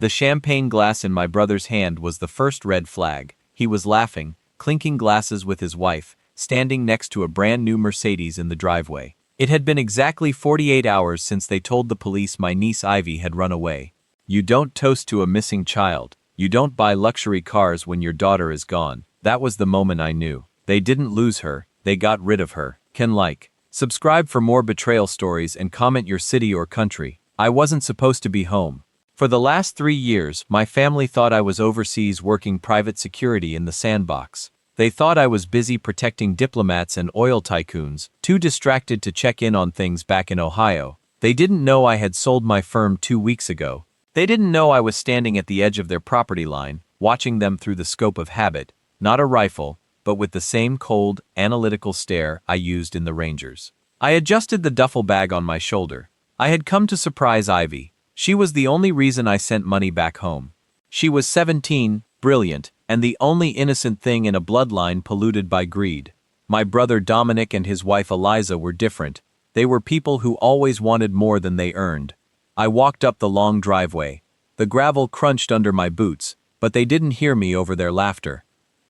The champagne glass in my brother's hand was the first red flag. He was laughing, clinking glasses with his wife, standing next to a brand new Mercedes in the driveway. It had been exactly 48 hours since they told the police my niece Ivy had run away. You don't toast to a missing child. You don't buy luxury cars when your daughter is gone. That was the moment I knew. They didn't lose her, they got rid of her. Can subscribe for more betrayal stories and comment your city or country. I wasn't supposed to be home. For the last 3 years, my family thought I was overseas working private security in the sandbox. They thought I was busy protecting diplomats and oil tycoons, too distracted to check in on things back in Ohio. They didn't know I had sold my firm 2 weeks ago. They didn't know I was standing at the edge of their property line, watching them through the scope of habit, not a rifle, but with the same cold, analytical stare I used in the Rangers. I adjusted the duffel bag on my shoulder. I had come to surprise Ivy. She was the only reason I sent money back home. She was 17, brilliant, and the only innocent thing in a bloodline polluted by greed. My brother Dominic and his wife Eliza were different. They were people who always wanted more than they earned. I walked up the long driveway. The gravel crunched under my boots, but they didn't hear me over their laughter.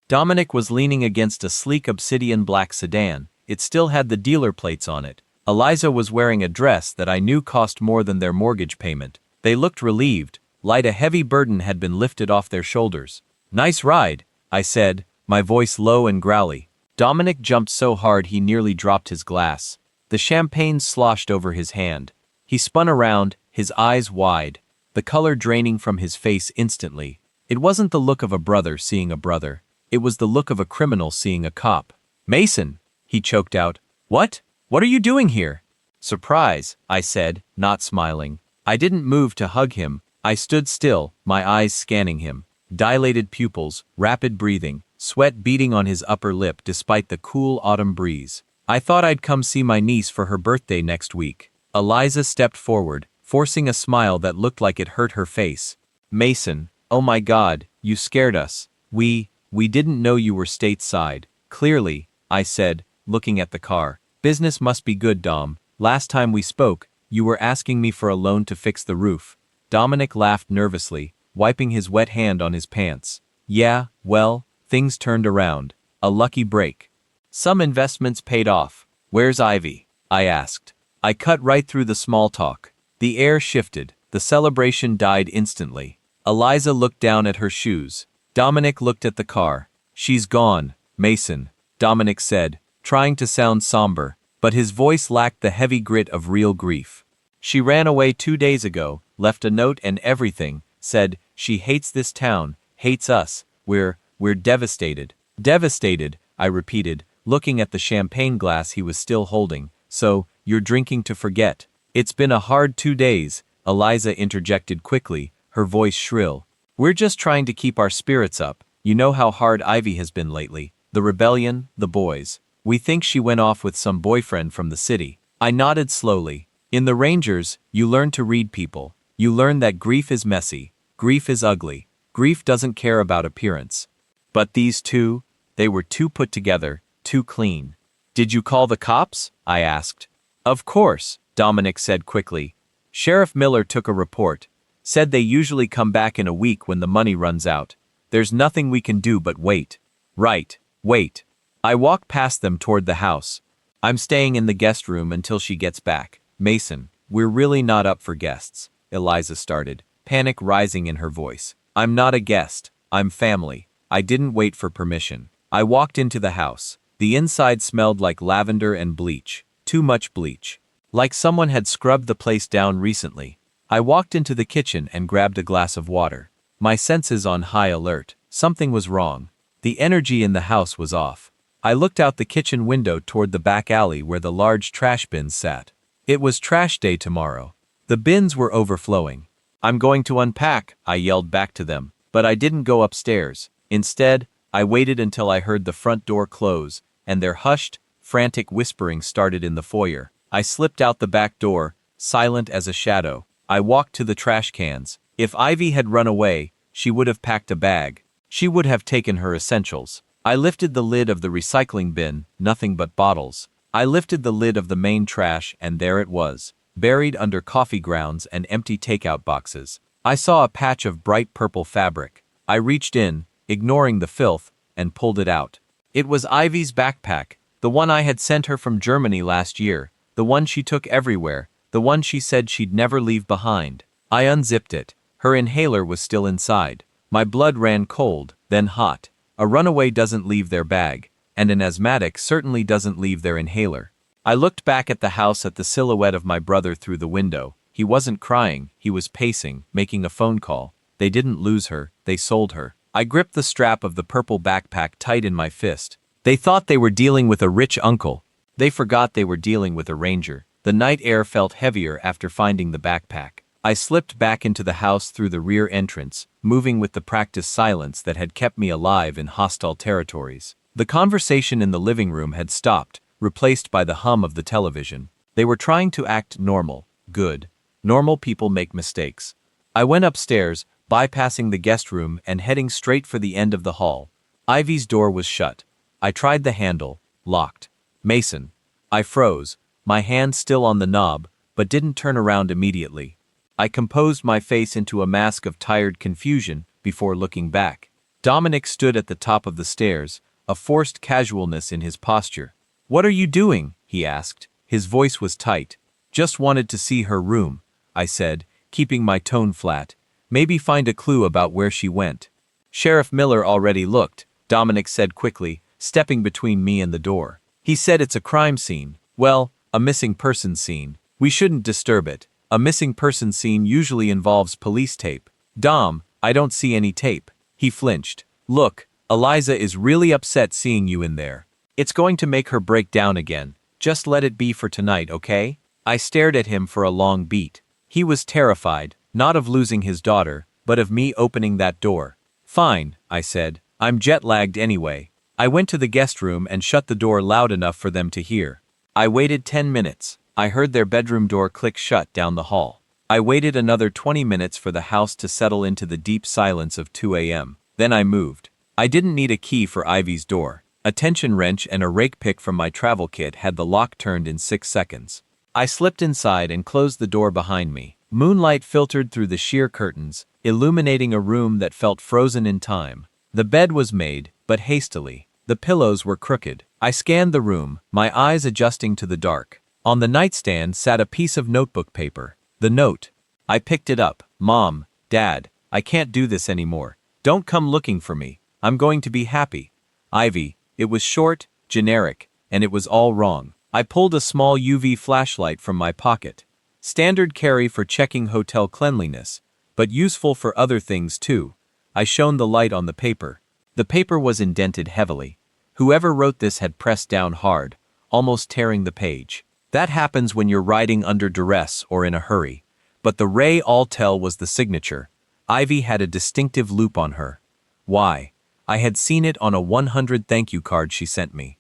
Dominic was leaning against a sleek obsidian black sedan. It still had the dealer plates on it. Eliza was wearing a dress that I knew cost more than their mortgage payment. They looked relieved, like a heavy burden had been lifted off their shoulders. "Nice ride," I said, my voice low and growly. Dominic jumped so hard he nearly dropped his glass. The champagne sloshed over his hand. He spun around, his eyes wide, the color draining from his face instantly. It wasn't the look of a brother seeing a brother. It was the look of a criminal seeing a cop. "Mason," he choked out. "What? What are you doing here?" "Surprise," I said, not smiling. I didn't move to hug him. I stood still, my eyes scanning him. Dilated pupils, rapid breathing, sweat beading on his upper lip despite the cool autumn breeze. I thought I'd come see my niece for her birthday next week. Eliza stepped forward, forcing a smile that looked like it hurt her face. "Mason, oh my God, you scared us. We didn't know you were stateside." "Clearly," I said, looking at the car. "Business must be good, Dom. Last time we spoke, you were asking me for a loan to fix the roof." Dominic laughed nervously, wiping his wet hand on his pants. "Yeah, well, things turned around. A lucky break. Some investments paid off." "Where's Ivy?" I asked. I cut right through the small talk. The air shifted. The celebration died instantly. Eliza looked down at her shoes. Dominic looked at the car. "She's gone, Mason," Dominic said, trying to sound somber, but his voice lacked the heavy grit of real grief. "She ran away 2 days ago, left a note and everything, said, she hates this town, hates us, we're devastated." "Devastated," I repeated, looking at the champagne glass he was still holding. "So, you're drinking to forget." "It's been a hard 2 days," Eliza interjected quickly, her voice shrill. "We're just trying to keep our spirits up. You know how hard Ivy has been lately. The rebellion, the boys. We think she went off with some boyfriend from the city." I nodded slowly. In the Rangers, you learn to read people. You learn that grief is messy. Grief is ugly. Grief doesn't care about appearance. But these two, they were too put together, too clean. "Did you call the cops?" I asked. "Of course," Dominic said quickly. "Sheriff Miller took a report. Said they usually come back in a week when the money runs out. There's nothing we can do but wait." "Right, wait." I walked past them toward the house. "I'm staying in the guest room until she gets back." "Mason, we're really not up for guests," Eliza started, panic rising in her voice. "I'm not a guest. I'm family." I didn't wait for permission. I walked into the house. The inside smelled like lavender and bleach. Too much bleach. Like someone had scrubbed the place down recently. I walked into the kitchen and grabbed a glass of water. My senses on high alert. Something was wrong. The energy in the house was off. I looked out the kitchen window toward the back alley where the large trash bins sat. It was trash day tomorrow. The bins were overflowing. "I'm going to unpack," I yelled back to them, but I didn't go upstairs. Instead, I waited until I heard the front door close, and their hushed, frantic whispering started in the foyer. I slipped out the back door, silent as a shadow. I walked to the trash cans. If Ivy had run away, she would have packed a bag. She would have taken her essentials. I lifted the lid of the recycling bin, nothing but bottles. I lifted the lid of the main trash and there it was, buried under coffee grounds and empty takeout boxes. I saw a patch of bright purple fabric. I reached in, ignoring the filth, and pulled it out. It was Ivy's backpack, the one I had sent her from Germany last year, the one she took everywhere, the one she said she'd never leave behind. I unzipped it. Her inhaler was still inside. My blood ran cold, then hot. A runaway doesn't leave their bag, and an asthmatic certainly doesn't leave their inhaler. I looked back at the house at the silhouette of my brother through the window. He wasn't crying, he was pacing, making a phone call. They didn't lose her, they sold her. I gripped the strap of the purple backpack tight in my fist. They thought they were dealing with a rich uncle. They forgot they were dealing with a ranger. The night air felt heavier after finding the backpack. I slipped back into the house through the rear entrance, moving with the practiced silence that had kept me alive in hostile territories. The conversation in the living room had stopped, replaced by the hum of the television. They were trying to act normal, good. Normal people make mistakes. I went upstairs, bypassing the guest room and heading straight for the end of the hall. Ivy's door was shut. I tried the handle, locked. Mason. I froze, my hand still on the knob, but didn't turn around immediately. I composed my face into a mask of tired confusion before looking back. Dominic stood at the top of the stairs, a forced casualness in his posture. "What are you doing?" he asked. His voice was tight. "Just wanted to see her room," I said, keeping my tone flat. "Maybe find a clue about where she went." "Sheriff Miller already looked," Dominic said quickly, stepping between me and the door. "He said it's a crime scene. Well, a missing person scene. We shouldn't disturb it. A missing person scene usually involves police tape." "Dom, I don't see any tape." He flinched. "Look, Eliza is really upset seeing you in there. It's going to make her break down again. Just let it be for tonight, okay?" I stared at him for a long beat. He was terrified, not of losing his daughter, but of me opening that door. "Fine," I said. "I'm jet-lagged anyway." I went to the guest room and shut the door loud enough for them to hear. I waited 10 minutes. I heard their bedroom door click shut down the hall. I waited another 20 minutes for the house to settle into the deep silence of 2 a.m. Then I moved. I didn't need a key for Ivy's door. A tension wrench and a rake pick from my travel kit had the lock turned in 6 seconds. I slipped inside and closed the door behind me. Moonlight filtered through the sheer curtains, illuminating a room that felt frozen in time. The bed was made, but hastily. The pillows were crooked. I scanned the room, my eyes adjusting to the dark. On the nightstand sat a piece of notebook paper. The note. I picked it up. "Mom, Dad, I can't do this anymore. Don't come looking for me. I'm going to be happy. Ivy." It was short, generic, and it was all wrong. I pulled a small UV flashlight from my pocket. Standard carry for checking hotel cleanliness, but useful for other things too. I shone the light on the paper. The paper was indented heavily. Whoever wrote this had pressed down hard, almost tearing the page. That happens when you're writing under duress or in a hurry. But the ray all tell was the signature. Ivy had a distinctive loop on her. Why? I had seen it on a 100 thank you card she sent me.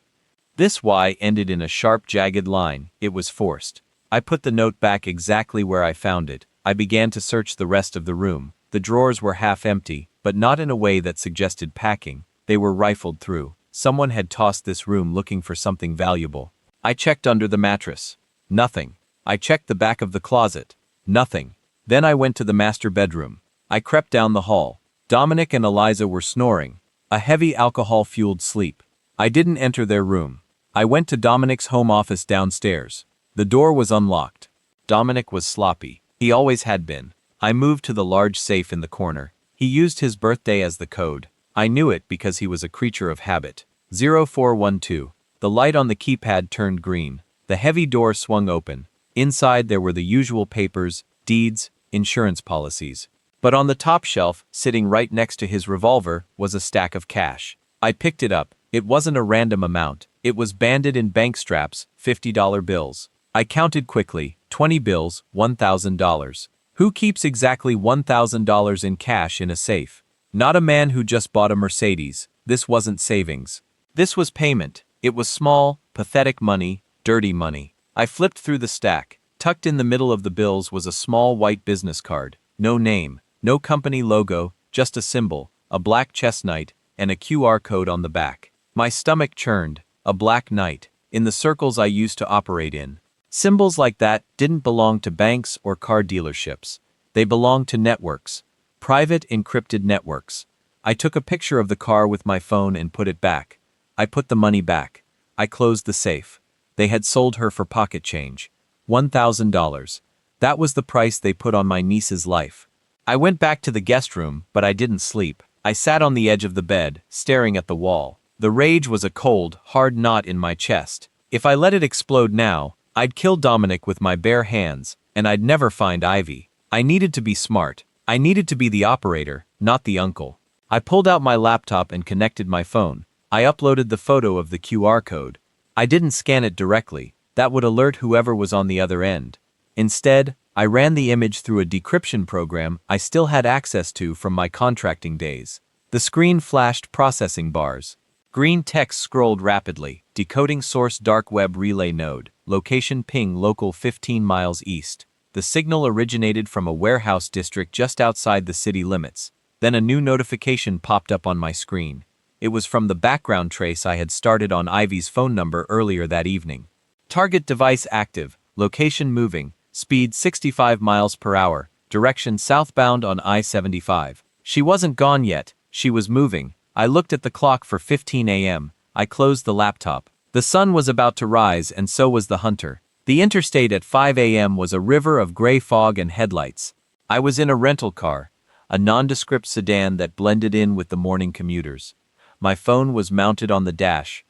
This Y ended in a sharp, jagged line. It was forced. I put the note back exactly where I found it. I began to search the rest of the room. The drawers were half empty, but not in a way that suggested packing. They were rifled through. Someone had tossed this room looking for something valuable. I checked under the mattress. Nothing. I checked the back of the closet. Nothing. Then I went to the master bedroom. I crept down the hall. Dominic and Eliza were snoring. A heavy alcohol-fueled sleep. I didn't enter their room. I went to Dominic's home office downstairs. The door was unlocked. Dominic was sloppy. He always had been. I moved to the large safe in the corner. He used his birthday as the code. I knew it because he was a creature of habit. 0412. The light on the keypad turned green. The heavy door swung open. Inside there were the usual papers, deeds, insurance policies. But on the top shelf, sitting right next to his revolver, was a stack of cash. I picked it up. It wasn't a random amount. It was banded in bank straps, $50 bills. I counted quickly. 20 bills, $1,000. Who keeps exactly $1,000 in cash in a safe? Not a man who just bought a Mercedes. This wasn't savings. This was payment. It was small, pathetic money, dirty money. I flipped through the stack. Tucked in the middle of the bills was a small white business card. No name, no company logo, just a symbol, a black chess knight, and a QR code on the back. My stomach churned. A black knight. In the circles I used to operate in. Symbols like that didn't belong to banks or car dealerships. They belonged to networks. Private encrypted networks. I took a picture of the car with my phone and put it back. I put the money back. I closed the safe. They had sold her for pocket change. $1,000. That was the price they put on my niece's life. I went back to the guest room, but I didn't sleep. I sat on the edge of the bed, staring at the wall. The rage was a cold, hard knot in my chest. If I let it explode now, I'd kill Dominic with my bare hands, and I'd never find Ivy. I needed to be smart. I needed to be the operator, not the uncle. I pulled out my laptop and connected my phone. I uploaded the photo of the QR code. I didn't scan it directly. That would alert whoever was on the other end. Instead, I ran the image through a decryption program I still had access to from my contracting days. The screen flashed processing bars. Green text scrolled rapidly, decoding source dark web relay node, location ping local 15 miles east. The signal originated from a warehouse district just outside the city limits. Then a new notification popped up on my screen. It was from the background trace I had started on Ivy's phone number earlier that evening. Target device active, location moving, speed 65 miles per hour, direction southbound on I-75. She wasn't gone yet, she was moving. I looked at the clock for 15 a.m. I closed the laptop. The sun was about to rise and so was the hunter. The interstate at 5 a.m. was a river of gray fog and headlights. I was in a rental car, a nondescript sedan that blended in with the morning commuters. My phone was mounted on the dash,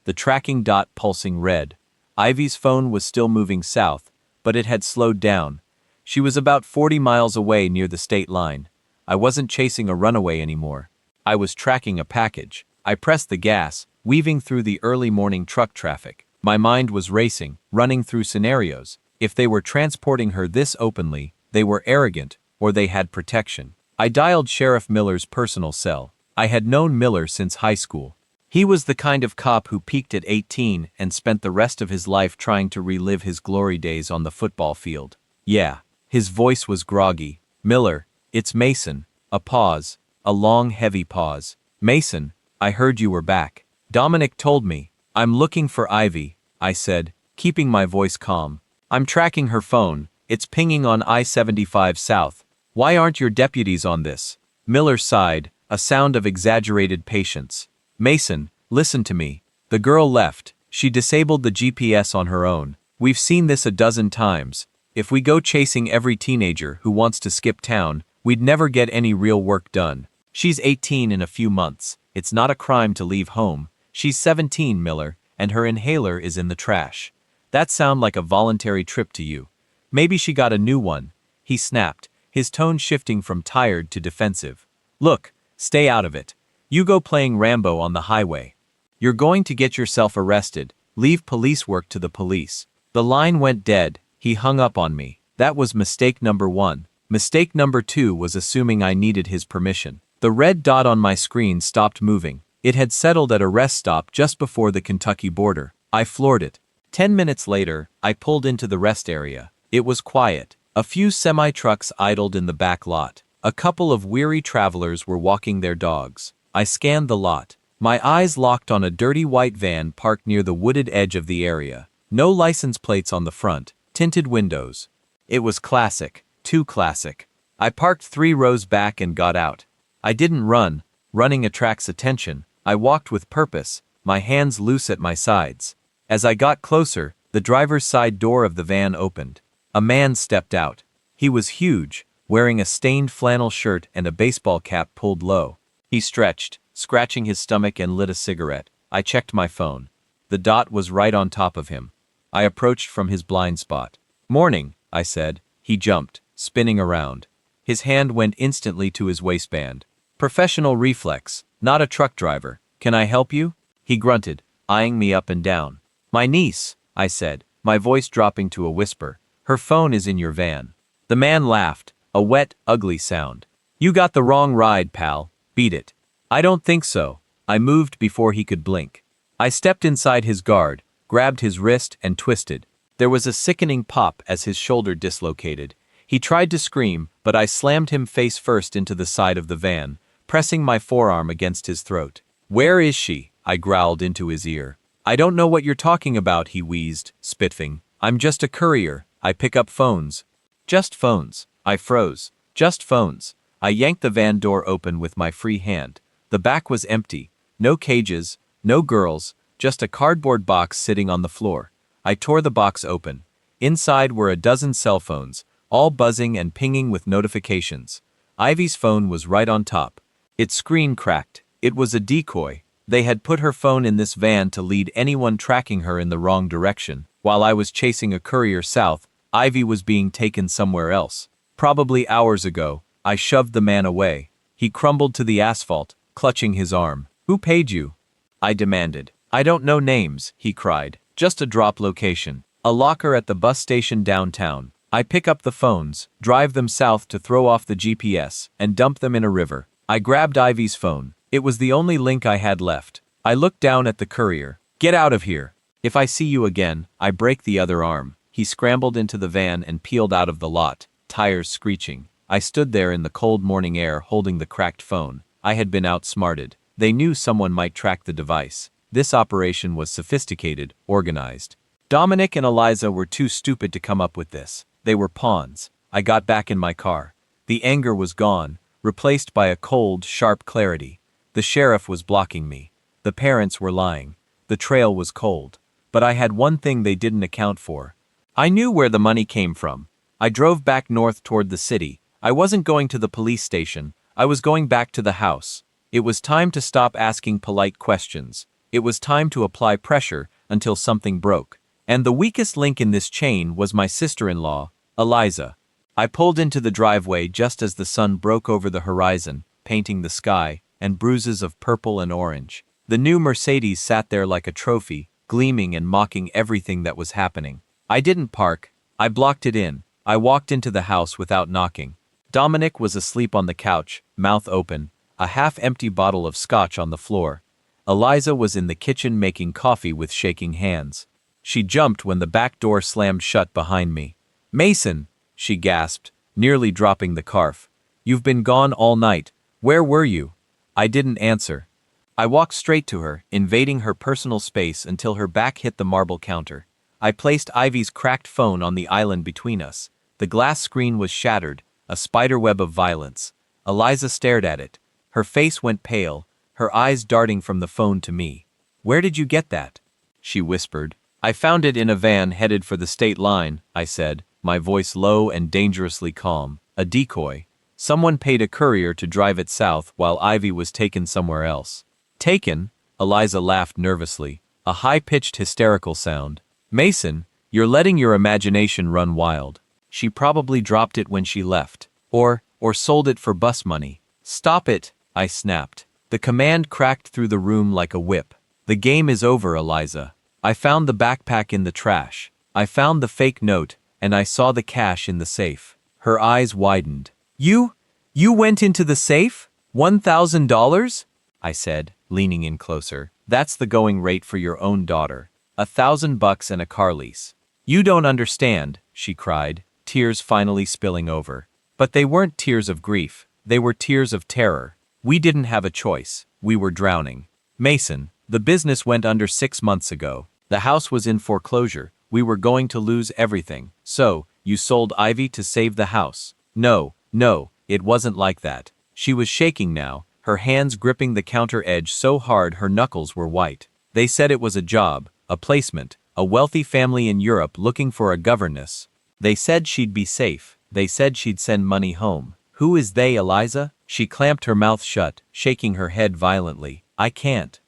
the tracking dot pulsing red. Ivy's phone was still moving south, but it had slowed down. She was about 40 miles away near the state line. I wasn't chasing a runaway anymore. I was tracking a package. I pressed the gas, weaving through the early morning truck traffic. My mind was racing, running through scenarios. If they were transporting her this openly, they were arrogant, or they had protection. I dialed Sheriff Miller's personal cell. I had known Miller since high school. He was the kind of cop who peaked at 18 and spent the rest of his life trying to relive his glory days on the football field. Yeah. His voice was groggy. Miller, it's Mason. A pause. A long, heavy pause. Mason, I heard you were back. Dominic told me. I'm looking for Ivy, I said, keeping my voice calm. I'm tracking her phone. It's pinging on I-75 south. Why aren't your deputies on this? Miller sighed, a sound of exaggerated patience. Mason, listen to me. The girl left. She disabled the GPS on her own. We've seen this a dozen times. If we go chasing every teenager who wants to skip town, we'd never get any real work done. She's 18 in a few months. It's not a crime to leave home. She's 17, Miller, and her inhaler is in the trash. That sound like a voluntary trip to you. Maybe she got a new one. He snapped, his tone shifting from tired to defensive. Look, stay out of it. You go playing Rambo on the highway. You're going to get yourself arrested. Leave police work to the police. The line went dead. He hung up on me. That was mistake number one. Mistake number two was assuming I needed his permission. The red dot on my screen stopped moving. It had settled at a rest stop just before the Kentucky border. I floored it. 10 minutes later, I pulled into the rest area. It was quiet. A few semi-trucks idled in the back lot. A couple of weary travelers were walking their dogs. I scanned the lot. My eyes locked on a dirty white van parked near the wooded edge of the area. No license plates on the front. Tinted windows. It was classic. Too classic. I parked 3 rows back and got out. I didn't run. Running attracts attention. I walked with purpose, my hands loose at my sides. As I got closer, the driver's side door of the van opened. A man stepped out. He was huge, wearing a stained flannel shirt and a baseball cap pulled low. He stretched, scratching his stomach and lit a cigarette. I checked my phone. The dot was right on top of him. I approached from his blind spot. Morning, I said. He jumped, spinning around. His hand went instantly to his waistband. Professional reflex, not a truck driver. Can I help you? He grunted, eyeing me up and down. My niece, I said, my voice dropping to a whisper. Her phone is in your van. The man laughed, a wet, ugly sound. You got the wrong ride, pal. Beat it. I don't think so. I moved before he could blink. I stepped inside his guard, grabbed his wrist and twisted. There was a sickening pop as his shoulder dislocated. He tried to scream, but I slammed him face first into the side of the van, pressing my forearm against his throat. Where is she? I growled into his ear. I don't know what you're talking about, he wheezed, spitting. I'm just a courier. I pick up phones. Just phones. I froze. Just phones. I yanked the van door open with my free hand. The back was empty. No cages, no girls, just a cardboard box sitting on the floor. I tore the box open. Inside were a dozen cell phones, all buzzing and pinging with notifications. Ivy's phone was right on top. Its screen cracked. It was a decoy. They had put her phone in this van to lead anyone tracking her in the wrong direction. While I was chasing a courier south, Ivy was being taken somewhere else. Probably hours ago. I shoved the man away. He crumbled to the asphalt, clutching his arm. "Who paid you?" I demanded. "I don't know names," he cried. "Just a drop location. A locker at the bus station downtown. I pick up the phones, drive them south to throw off the GPS, and dump them in a river." I grabbed Ivy's phone. It was the only link I had left. I looked down at the courier. "Get out of here. If I see you again, I break the other arm." He scrambled into the van and peeled out of the lot, tires screeching. I stood there in the cold morning air holding the cracked phone. I had been outsmarted. They knew someone might track the device. This operation was sophisticated, organized. Dominic and Eliza were too stupid to come up with this. They were pawns. I got back in my car. The anger was gone, replaced by a cold, sharp clarity. The sheriff was blocking me. The parents were lying. The trail was cold. But I had one thing they didn't account for. I knew where the money came from. I drove back north toward the city. I wasn't going to the police station. I was going back to the house. It was time to stop asking polite questions. It was time to apply pressure until something broke. And the weakest link in this chain was my sister-in-law, Eliza. I pulled into the driveway just as the sun broke over the horizon, painting the sky, and bruises of purple and orange. The new Mercedes sat there like a trophy, gleaming and mocking everything that was happening. I didn't park. I blocked it in. I walked into the house without knocking. Dominic was asleep on the couch, mouth open, a half-empty bottle of scotch on the floor. Eliza was in the kitchen making coffee with shaking hands. She jumped when the back door slammed shut behind me. "Mason!" she gasped, nearly dropping the carf. "You've been gone all night. Where were you?" I didn't answer. I walked straight to her, invading her personal space until her back hit the marble counter. I placed Ivy's cracked phone on the island between us. The glass screen was shattered, a spiderweb of violence. Eliza stared at it. Her face went pale, her eyes darting from the phone to me. "Where did you get that?" she whispered. "I found it in a van headed for the state line," I said, my voice low and dangerously calm. "A decoy. Someone paid a courier to drive it south while Ivy was taken somewhere else." "Taken?" Eliza laughed nervously, a high-pitched hysterical sound. "Mason, you're letting your imagination run wild. She probably dropped it when she left. Or sold it for bus money." "Stop it," I snapped. The command cracked through the room like a whip. "The game is over, Eliza. I found the backpack in the trash. I found the fake note, and I saw the cash in the safe." Her eyes widened. You went into the safe? $1,000? I said, leaning in closer. "That's the going rate for your own daughter. $1,000 and a car lease." "You don't understand," she cried, tears finally spilling over. But they weren't tears of grief. They were tears of terror. We didn't have a choice. We were drowning. "Mason, the business went under 6 months ago. The house was in foreclosure. We were going to lose everything. So, you sold Ivy to save the house." No, it wasn't like that." She was shaking now, her hands gripping the counter edge so hard her knuckles were white. "They said it was a job, a placement, a wealthy family in Europe looking for a governess. They said she'd be safe. They said she'd send money home." "Who is they, Eliza?" She clamped her mouth shut, shaking her head violently. I can't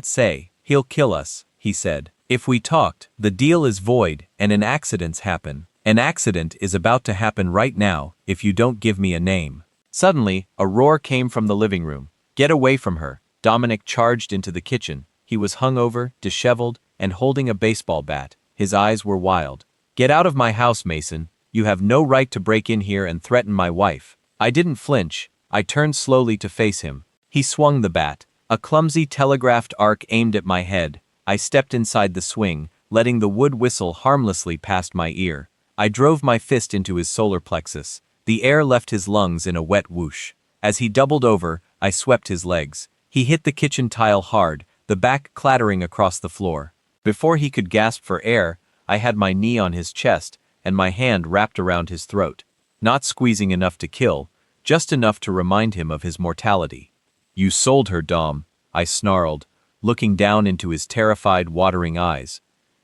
say." "He'll kill us," he said. "If we talked, the deal is void, and an accident's happen. An accident is about to happen right now, if you don't give me a name." Suddenly, a roar came from the living room. "Get away from her." Dominic charged into the kitchen. He was hungover, disheveled, and holding a baseball bat. His eyes were wild. "Get out of my house, Mason. You have no right to break in here and threaten my wife." I didn't flinch. I turned slowly to face him. He swung the bat, a clumsy telegraphed arc aimed at my head. I stepped inside the swing, letting the wood whistle harmlessly past my ear. I drove my fist into his solar plexus. The air left his lungs in a wet whoosh. As he doubled over, I swept his legs. He hit the kitchen tile hard, the back clattering across the floor. Before he could gasp for air, I had my knee on his chest and my hand wrapped around his throat. not squeezing enough to kill, just enough to remind him of his mortality. "You sold her, Dom," I snarled, looking down into his terrified, watering eyes.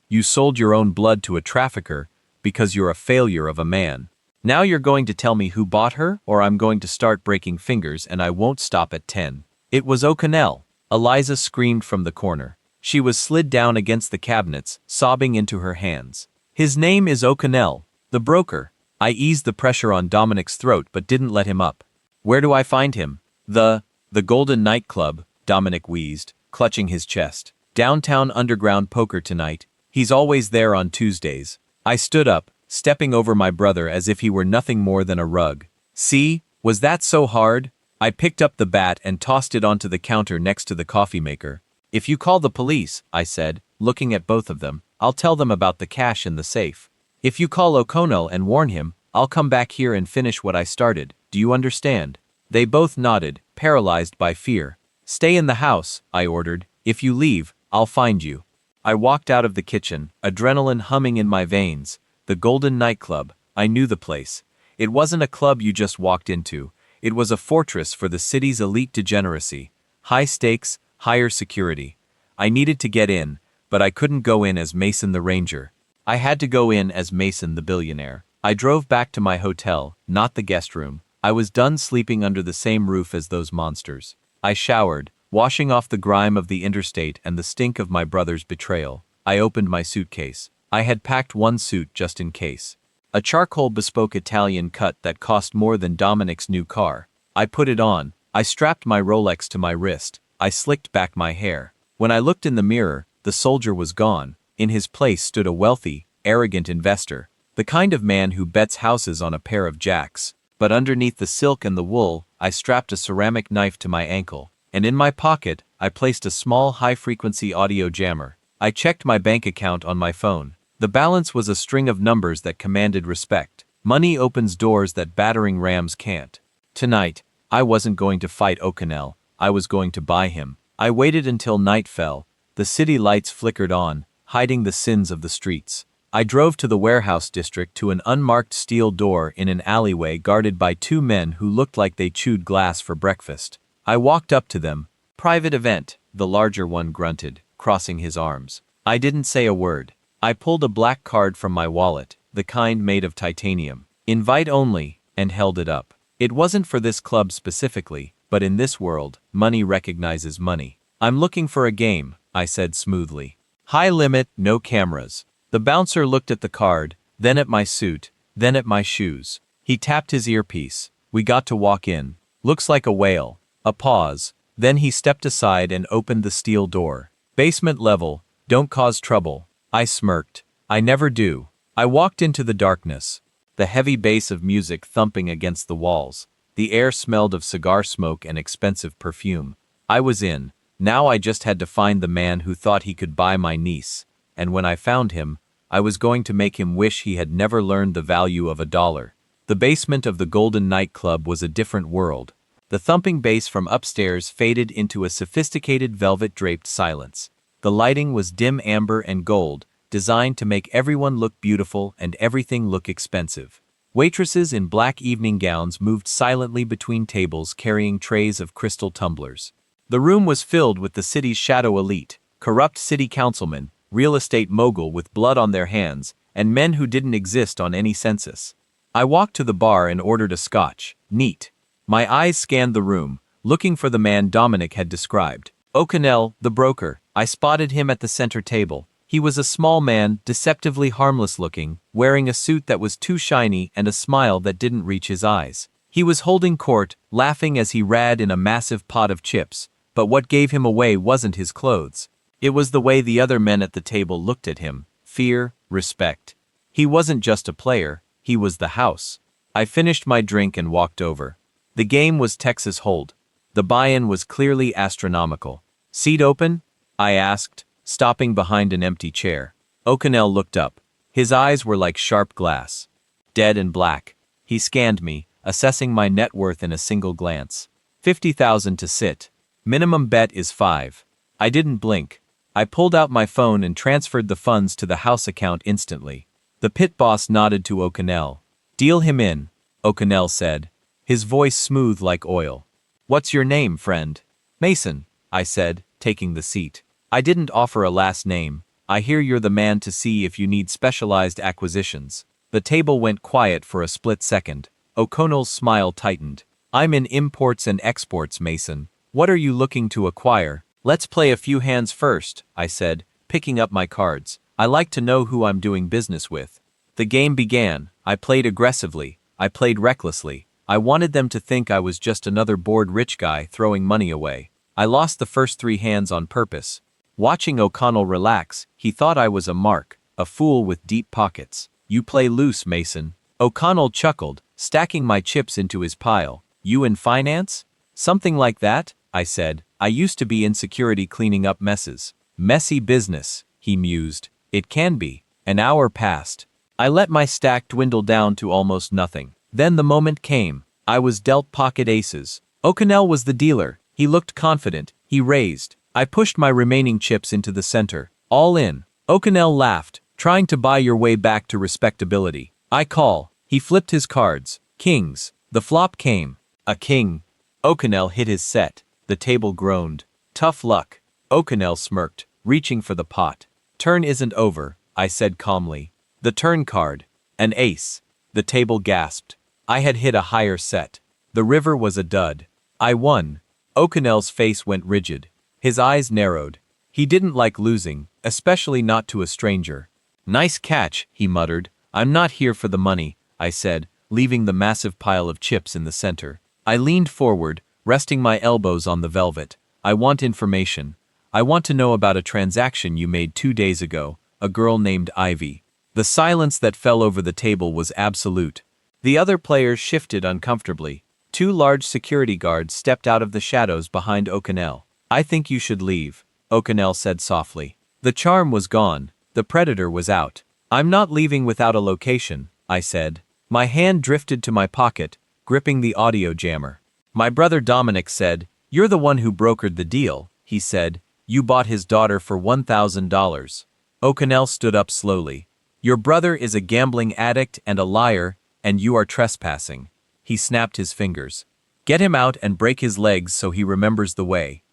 "You sold your own blood to a trafficker because you're a failure of a man. Now you're going to tell me who bought her, or I'm going to start breaking fingers and I won't stop at 10. It was O'Connell, Eliza screamed from the corner. She was slid down against the cabinets, sobbing into her hands. "His name is O'Connell, the broker." I eased the pressure on Dominic's throat but didn't let him up. "Where do I find him?" The Golden Nightclub," Dominic wheezed, clutching his chest. "Downtown underground poker tonight. He's always there on Tuesdays." I stood up, stepping over my brother as if he were nothing more than a rug. "See, was that so hard?" I picked up the bat and tossed it onto the counter next to the coffee maker. "If you call the police," I said, looking at both of them, "I'll tell them about the cash in the safe. If you call O'Connell and warn him, I'll come back here and finish what I started. Do you understand?" They both nodded, paralyzed by fear. "Stay in the house," I ordered. "If you leave, I'll find you." I walked out of the kitchen, adrenaline humming in my veins. The Golden Nightclub. I knew the place. It wasn't a club you just walked into. It was a fortress for the city's elite degeneracy. High stakes, higher security. I needed to get in, but I couldn't go in as Mason the Ranger. I had to go in as Mason the Billionaire. I drove back to my hotel, not the guest room. I was done sleeping under the same roof as those monsters. I showered, washing off the grime of the interstate and the stink of my brother's betrayal. I opened my suitcase. I had packed one suit just in case. A charcoal bespoke Italian cut that cost more than Dominic's new car. I put it on. I strapped my Rolex to my wrist. I slicked back my hair. When I looked in the mirror, the soldier was gone. In his place stood a wealthy, arrogant investor. The kind of man who bets houses on a pair of jacks. But underneath the silk and the wool, I strapped a ceramic knife to my ankle. And in my pocket, I placed a small high-frequency audio jammer. I checked my bank account on my phone. The balance was a string of numbers that commanded respect. Money opens doors that battering rams can't. Tonight, I wasn't going to fight O'Connell. I was going to buy him. I waited until night fell. The city lights flickered on, hiding the sins of the streets. I drove to the warehouse district to an unmarked steel door in an alleyway guarded by two men who looked like they chewed glass for breakfast. I walked up to them. "Private event," the larger one grunted, crossing his arms. I didn't say a word. I pulled a black card from my wallet, the kind made of titanium. "Invite only," and held it up. It wasn't for this club specifically, but in this world, money recognizes money. "I'm looking for a game," I said smoothly. "High limit, no cameras." The bouncer looked at the card, then at my suit, then at my shoes. He tapped his earpiece. We got to walk in. "Looks like a whale." A pause. Then he stepped aside and opened the steel door. "Basement level, don't cause trouble." I smirked. "I never do." I walked into the darkness. The heavy bass of music thumping against the walls. The air smelled of cigar smoke and expensive perfume. I was in. Now I just had to find the man who thought he could buy my niece. And when I found him, I was going to make him wish he had never learned the value of $1. The basement of the Golden Nightclub was a different world. The thumping bass from upstairs faded into a sophisticated velvet-draped silence. The lighting was dim amber and gold, designed to make everyone look beautiful and everything look expensive. Waitresses in black evening gowns moved silently between tables carrying trays of crystal tumblers. The room was filled with the city's shadow elite, corrupt city councilmen, real estate mogul with blood on their hands, and men who didn't exist on any census. I walked to the bar and ordered a scotch. Neat. My eyes scanned the room, looking for the man Dominic had described. O'Connell, the broker. I spotted him at the center table. He was a small man, deceptively harmless looking, wearing a suit that was too shiny and a smile that didn't reach his eyes. He was holding court, laughing as he rad in a massive pot of chips, but what gave him away wasn't his clothes. It was the way the other men at the table looked at him. Fear, respect. He wasn't just a player, he was the house. I finished my drink and walked over. The game was Texas Hold. The buy-in was clearly astronomical. "Seat open?" I asked, stopping behind an empty chair. O'Connell looked up. His eyes were like sharp glass. Dead and black. He scanned me, assessing my net worth in a single glance. 50,000 to sit. Minimum bet is 5. I didn't blink. I pulled out my phone and transferred the funds to the house account instantly. The pit boss nodded to O'Connell. "Deal him in." O'Connell said, his voice smooth like oil. What's your name, friend? Mason, I said, taking the seat. I didn't offer a last name. I hear you're the man to see if you need specialized acquisitions. The table went quiet for a split second. O'Connell's smile tightened. I'm in imports and exports, Mason. What are you looking to acquire? Let's play a few hands first, I said, picking up my cards. I like to know who I'm doing business with. The game began. I played aggressively. I played recklessly. I wanted them to think I was just another bored rich guy throwing money away. I lost the first 3 hands on purpose. Watching O'Connell relax, he thought I was a mark, a fool with deep pockets. You play loose, Mason. O'Connell chuckled, stacking my chips into his pile. You in finance? Something like that, I said. I used to be in security cleaning up messes. Messy business, he mused. It can be. An hour passed. I let my stack dwindle down to almost nothing. Then the moment came. I was dealt pocket aces. O'Connell was the dealer. He looked confident. He raised. I pushed my remaining chips into the center. All in. O'Connell laughed, trying to buy your way back to respectability. I call. He flipped his cards. Kings. The flop came. A king. O'Connell hit his set. The table groaned. Tough luck. O'Connell smirked, reaching for the pot. Turn isn't over, I said calmly. The turn card. An ace. The table gasped. I had hit a higher set. The river was a dud. I won. O'Connell's face went rigid. His eyes narrowed. He didn't like losing, especially not to a stranger. Nice catch, he muttered. I'm not here for the money, I said, leaving the massive pile of chips in the center. I leaned forward, resting my elbows on the velvet. I want information. I want to know about a transaction you made 2 days ago, a girl named Ivy. The silence that fell over the table was absolute. The other players shifted uncomfortably. 2 large security guards stepped out of the shadows behind O'Connell. I think you should leave, O'Connell said softly. The charm was gone. The predator was out. I'm not leaving without a location, I said. My hand drifted to my pocket, gripping the audio jammer. My brother Dominic said, You're the one who brokered the deal, he said. You bought his daughter for $1,000. O'Connell stood up slowly. Your brother is a gambling addict and a liar, and you are trespassing. He snapped his fingers. Get him out and break his legs so he remembers the way.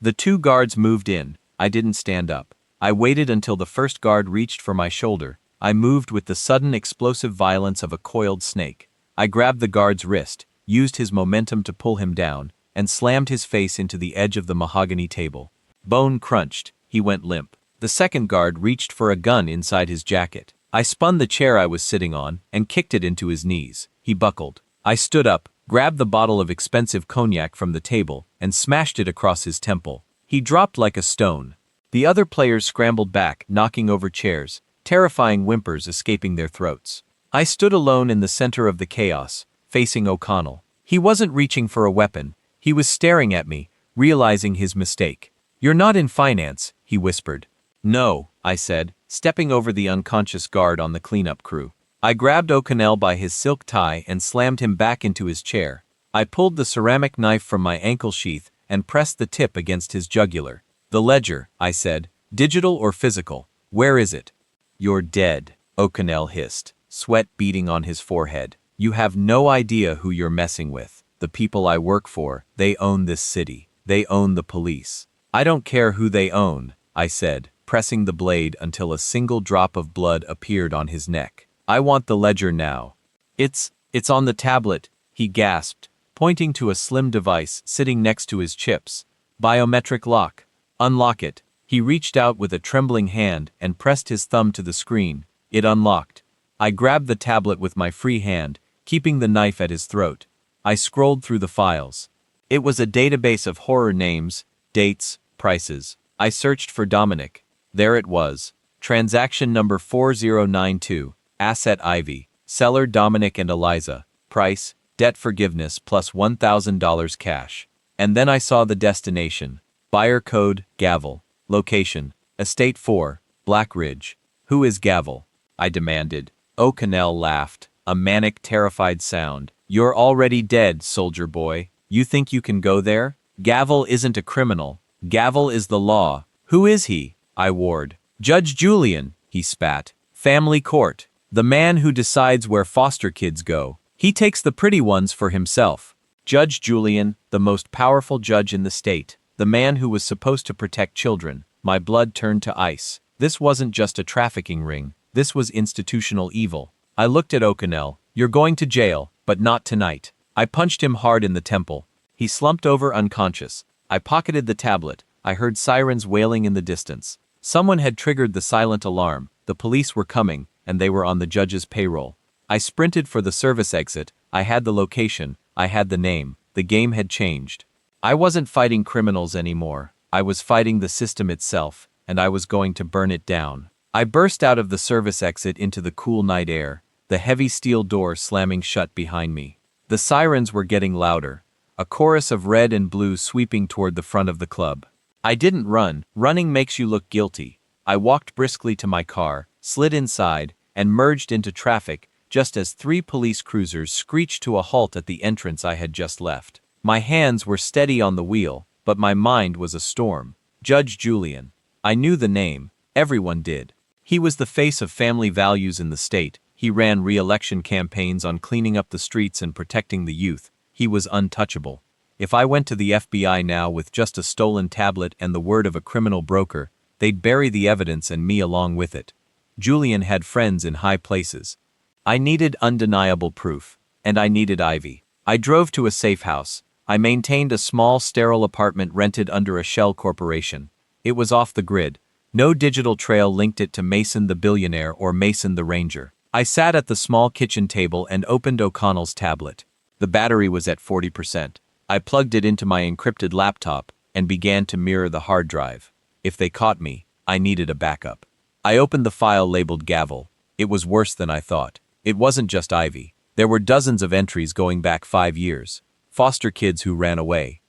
The 2 guards moved in. I didn't stand up. I waited until the first guard reached for my shoulder. I moved with the sudden explosive violence of a coiled snake. I grabbed the guard's wrist, used his momentum to pull him down, and slammed his face into the edge of the mahogany table. Bone crunched. He went limp. The second guard reached for a gun inside his jacket. I spun the chair I was sitting on and kicked it into his knees. He buckled. I stood up, grabbed the bottle of expensive cognac from the table, and smashed it across his temple. He dropped like a stone. The other players scrambled back, knocking over chairs, terrifying whimpers escaping their throats. I stood alone in the center of the chaos, facing O'Connell. He wasn't reaching for a weapon. He was staring at me, realizing his mistake. You're not in finance, he whispered. No, I said, stepping over the unconscious guard on the cleanup crew. I grabbed O'Connell by his silk tie and slammed him back into his chair. I pulled the ceramic knife from my ankle sheath and pressed the tip against his jugular. The ledger, I said. Digital or physical? Where is it? You're dead, O'Connell hissed, sweat beading on his forehead. You have no idea who you're messing with. The people I work for, they own this city. They own the police. I don't care who they own, I said, pressing the blade until a single drop of blood appeared on his neck. I want the ledger now. It's on the tablet, he gasped, pointing to a slim device sitting next to his chips. Biometric lock. Unlock it. He reached out with a trembling hand and pressed his thumb to the screen. It unlocked. I grabbed the tablet with my free hand, keeping the knife at his throat. I scrolled through the files. It was a database of horror names, dates, prices. I searched for Dominic. There it was. Transaction number 4092. Asset Ivy. Seller Dominic and Eliza. Price, debt forgiveness plus $1,000 cash. And then I saw the destination. Buyer code, Gavel. Location, Estate 4, Black Ridge. Who is Gavel? I demanded. O'Connell laughed, a manic, terrified sound. You're already dead, soldier boy. You think you can go there? Gavel isn't a criminal. Gavel is the law. Who is he? I warred. Judge Julian, he spat. Family court. The man who decides where foster kids go. He takes the pretty ones for himself. Judge Julian, the most powerful judge in the state, the man who was supposed to protect children. My blood turned to ice. This wasn't just a trafficking ring, this was institutional evil. I looked at O'Connell. You're going to jail, but not tonight. I punched him hard in the temple. He slumped over unconscious. I pocketed the tablet. I heard sirens wailing in the distance. Someone had triggered the silent alarm. The police were coming, and they were on the judge's payroll. I sprinted for the service exit. I had the location. I had the name. The game had changed. I wasn't fighting criminals anymore. I was fighting the system itself, and I was going to burn it down. I burst out of the service exit into the cool night air, the heavy steel door slamming shut behind me. The sirens were getting louder, a chorus of red and blue sweeping toward the front of the club. I didn't run. Running makes you look guilty. I walked briskly to my car, slid inside, and merged into traffic just as 3 police cruisers screeched to a halt at the entrance I had just left. My hands were steady on the wheel, but my mind was a storm. Judge Julian. I knew the name. Everyone did. He was the face of family values in the state. He ran re-election campaigns on cleaning up the streets and protecting the youth. He was untouchable. If I went to the FBI now with just a stolen tablet and the word of a criminal broker, they'd bury the evidence and me along with it. Julian had friends in high places. I needed undeniable proof, and I needed Ivy. I drove to a safe house. I maintained a small, sterile apartment rented under a shell corporation. It was off the grid. No digital trail linked it to Mason the Billionaire or Mason the Ranger. I sat at the small kitchen table and opened O'Connell's tablet. The battery was at 40%. I plugged it into my encrypted laptop and began to mirror the hard drive. If they caught me, I needed a backup. I opened the file labeled Gavel. It was worse than I thought. It wasn't just Ivy. There were dozens of entries going back 5 years. Foster kids who ran away.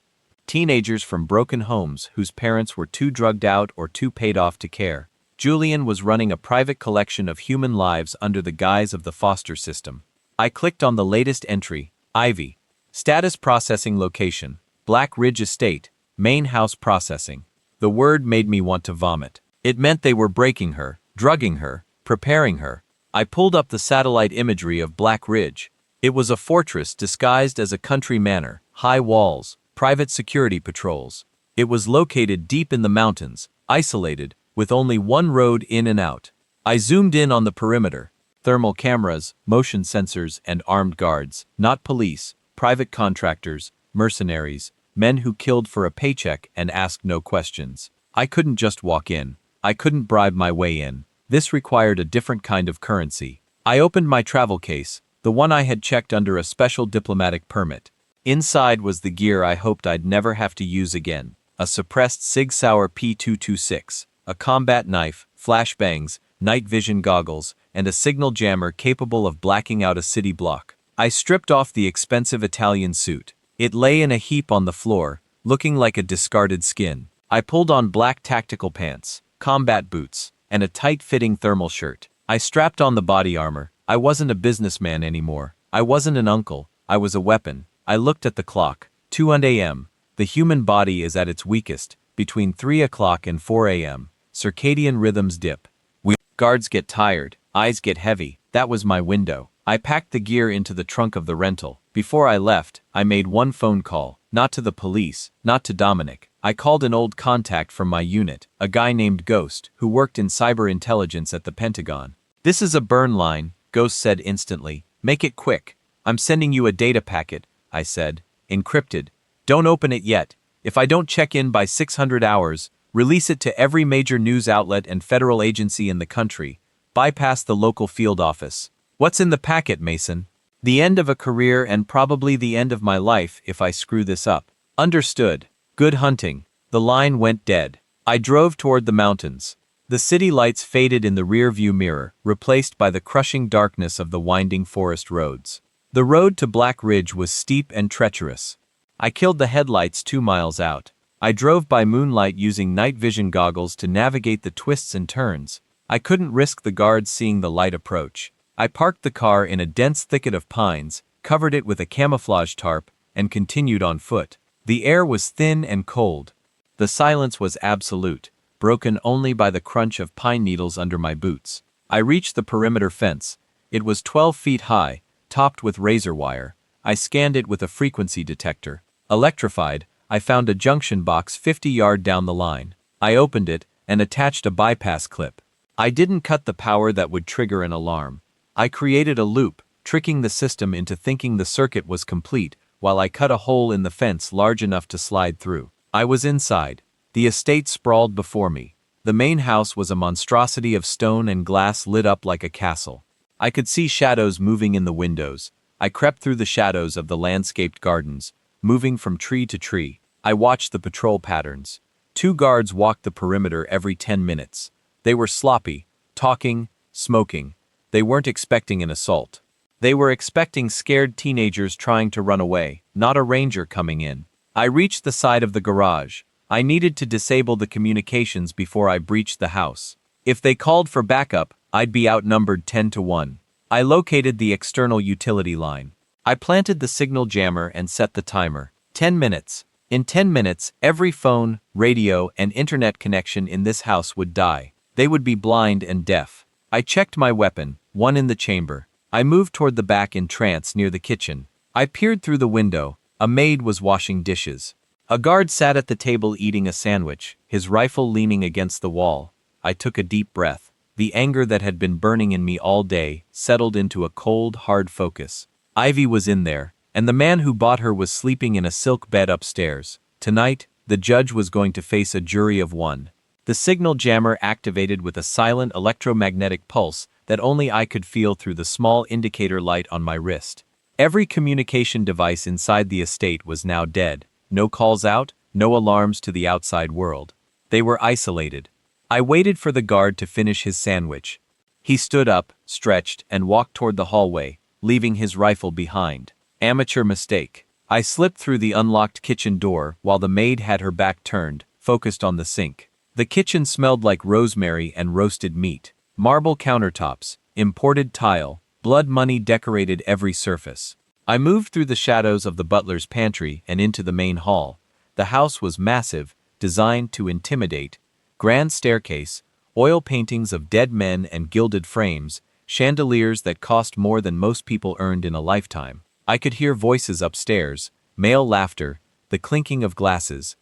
Teenagers from broken homes whose parents were too drugged out or too paid off to care. Julian was running a private collection of human lives under the guise of the foster system. I clicked on the latest entry, Ivy. Status processing location, Black Ridge Estate, main house processing. The word made me want to vomit. It meant they were breaking her, drugging her, preparing her. I pulled up the satellite imagery of Black Ridge. It was a fortress disguised as a country manor, high walls, private security patrols. It was located deep in the mountains, isolated, with only one road in and out. I zoomed in on the perimeter. Thermal cameras, motion sensors, and armed guards. Not police, private contractors, mercenaries, men who killed for a paycheck and asked no questions. I couldn't just walk in. I couldn't bribe my way in. This required a different kind of currency. I opened my travel case, the one I had checked under a special diplomatic permit. Inside was the gear I hoped I'd never have to use again. A suppressed Sig Sauer P226, a combat knife, flashbangs, night vision goggles, and a signal jammer capable of blacking out a city block. I stripped off the expensive Italian suit. It lay in a heap on the floor, looking like a discarded skin. I pulled on black tactical pants, combat boots, and a tight-fitting thermal shirt. I strapped on the body armor. I wasn't a businessman anymore. I wasn't an uncle. I was a weapon. I looked at the clock. 2 a.m. The human body is at its weakest, between 3 o'clock and 4 a.m. Circadian rhythms dip. Guards get tired. Eyes get heavy. That was my window. I packed the gear into the trunk of the rental. Before I left, I made one phone call. Not to the police, not to Dominic. I called an old contact from my unit, a guy named Ghost, who worked in cyber intelligence at the Pentagon. "This is a burn line," Ghost said instantly. "Make it quick." "I'm sending you a data packet," I said. "Encrypted. Don't open it yet. If I don't check in by 600 hours, release it to every major news outlet and federal agency in the country. Bypass the local field office." "What's in the packet, Mason?" "The end of a career and probably the end of my life if I screw this up." "Understood. Good hunting." The line went dead. I drove toward the mountains. The city lights faded in the rear-view mirror, replaced by the crushing darkness of the winding forest roads. The road to Black Ridge was steep and treacherous. I killed the headlights 2 miles out. I drove by moonlight using night vision goggles to navigate the twists and turns. I couldn't risk the guards seeing the light approach. I parked the car in a dense thicket of pines, covered it with a camouflage tarp, and continued on foot. The air was thin and cold. The silence was absolute, broken only by the crunch of pine needles under my boots. I reached the perimeter fence. It was 12 feet high, topped with razor wire. I scanned it with a frequency detector. Electrified, I found a junction box 50 yards down the line. I opened it and attached a bypass clip. I didn't cut the power that would trigger an alarm. I created a loop, tricking the system into thinking the circuit was complete, while I cut a hole in the fence large enough to slide through. I was inside. The estate sprawled before me. The main house was a monstrosity of stone and glass lit up like a castle. I could see shadows moving in the windows. I crept through the shadows of the landscaped gardens, moving from tree to tree. I watched the patrol patterns. 2 guards walked the perimeter every 10 minutes. They were sloppy, talking, smoking. They weren't expecting an assault. They were expecting scared teenagers trying to run away, not a ranger coming in. I reached the side of the garage. I needed to disable the communications before I breached the house. If they called for backup, I'd be outnumbered 10 to 1. I located the external utility line. I planted the signal jammer and set the timer. 10 minutes. In 10 minutes, every phone, radio, and internet connection in this house would die. They would be blind and deaf. I checked my weapon, one in the chamber. I moved toward the back in trance near the kitchen. I peered through the window. A maid was washing dishes. A guard sat at the table eating a sandwich, his rifle leaning against the wall. I took a deep breath. The anger that had been burning in me all day settled into a cold, hard focus. Ivy was in there, and the man who bought her was sleeping in a silk bed upstairs. Tonight, the judge was going to face a jury of 1. The signal jammer activated with a silent electromagnetic pulse that only I could feel through the small indicator light on my wrist. Every communication device inside the estate was now dead. No calls out, no alarms to the outside world. They were isolated. I waited for the guard to finish his sandwich. He stood up, stretched, and walked toward the hallway, leaving his rifle behind. Amateur mistake. I slipped through the unlocked kitchen door while the maid had her back turned, focused on the sink. The kitchen smelled like rosemary and roasted meat. Marble countertops, imported tile, blood money decorated every surface. I moved through the shadows of the butler's pantry and into the main hall. The house was massive, designed to intimidate. Grand staircase, oil paintings of dead men and gilded frames, chandeliers that cost more than most people earned in a lifetime. I could hear voices upstairs, male laughter, the clinking of glasses.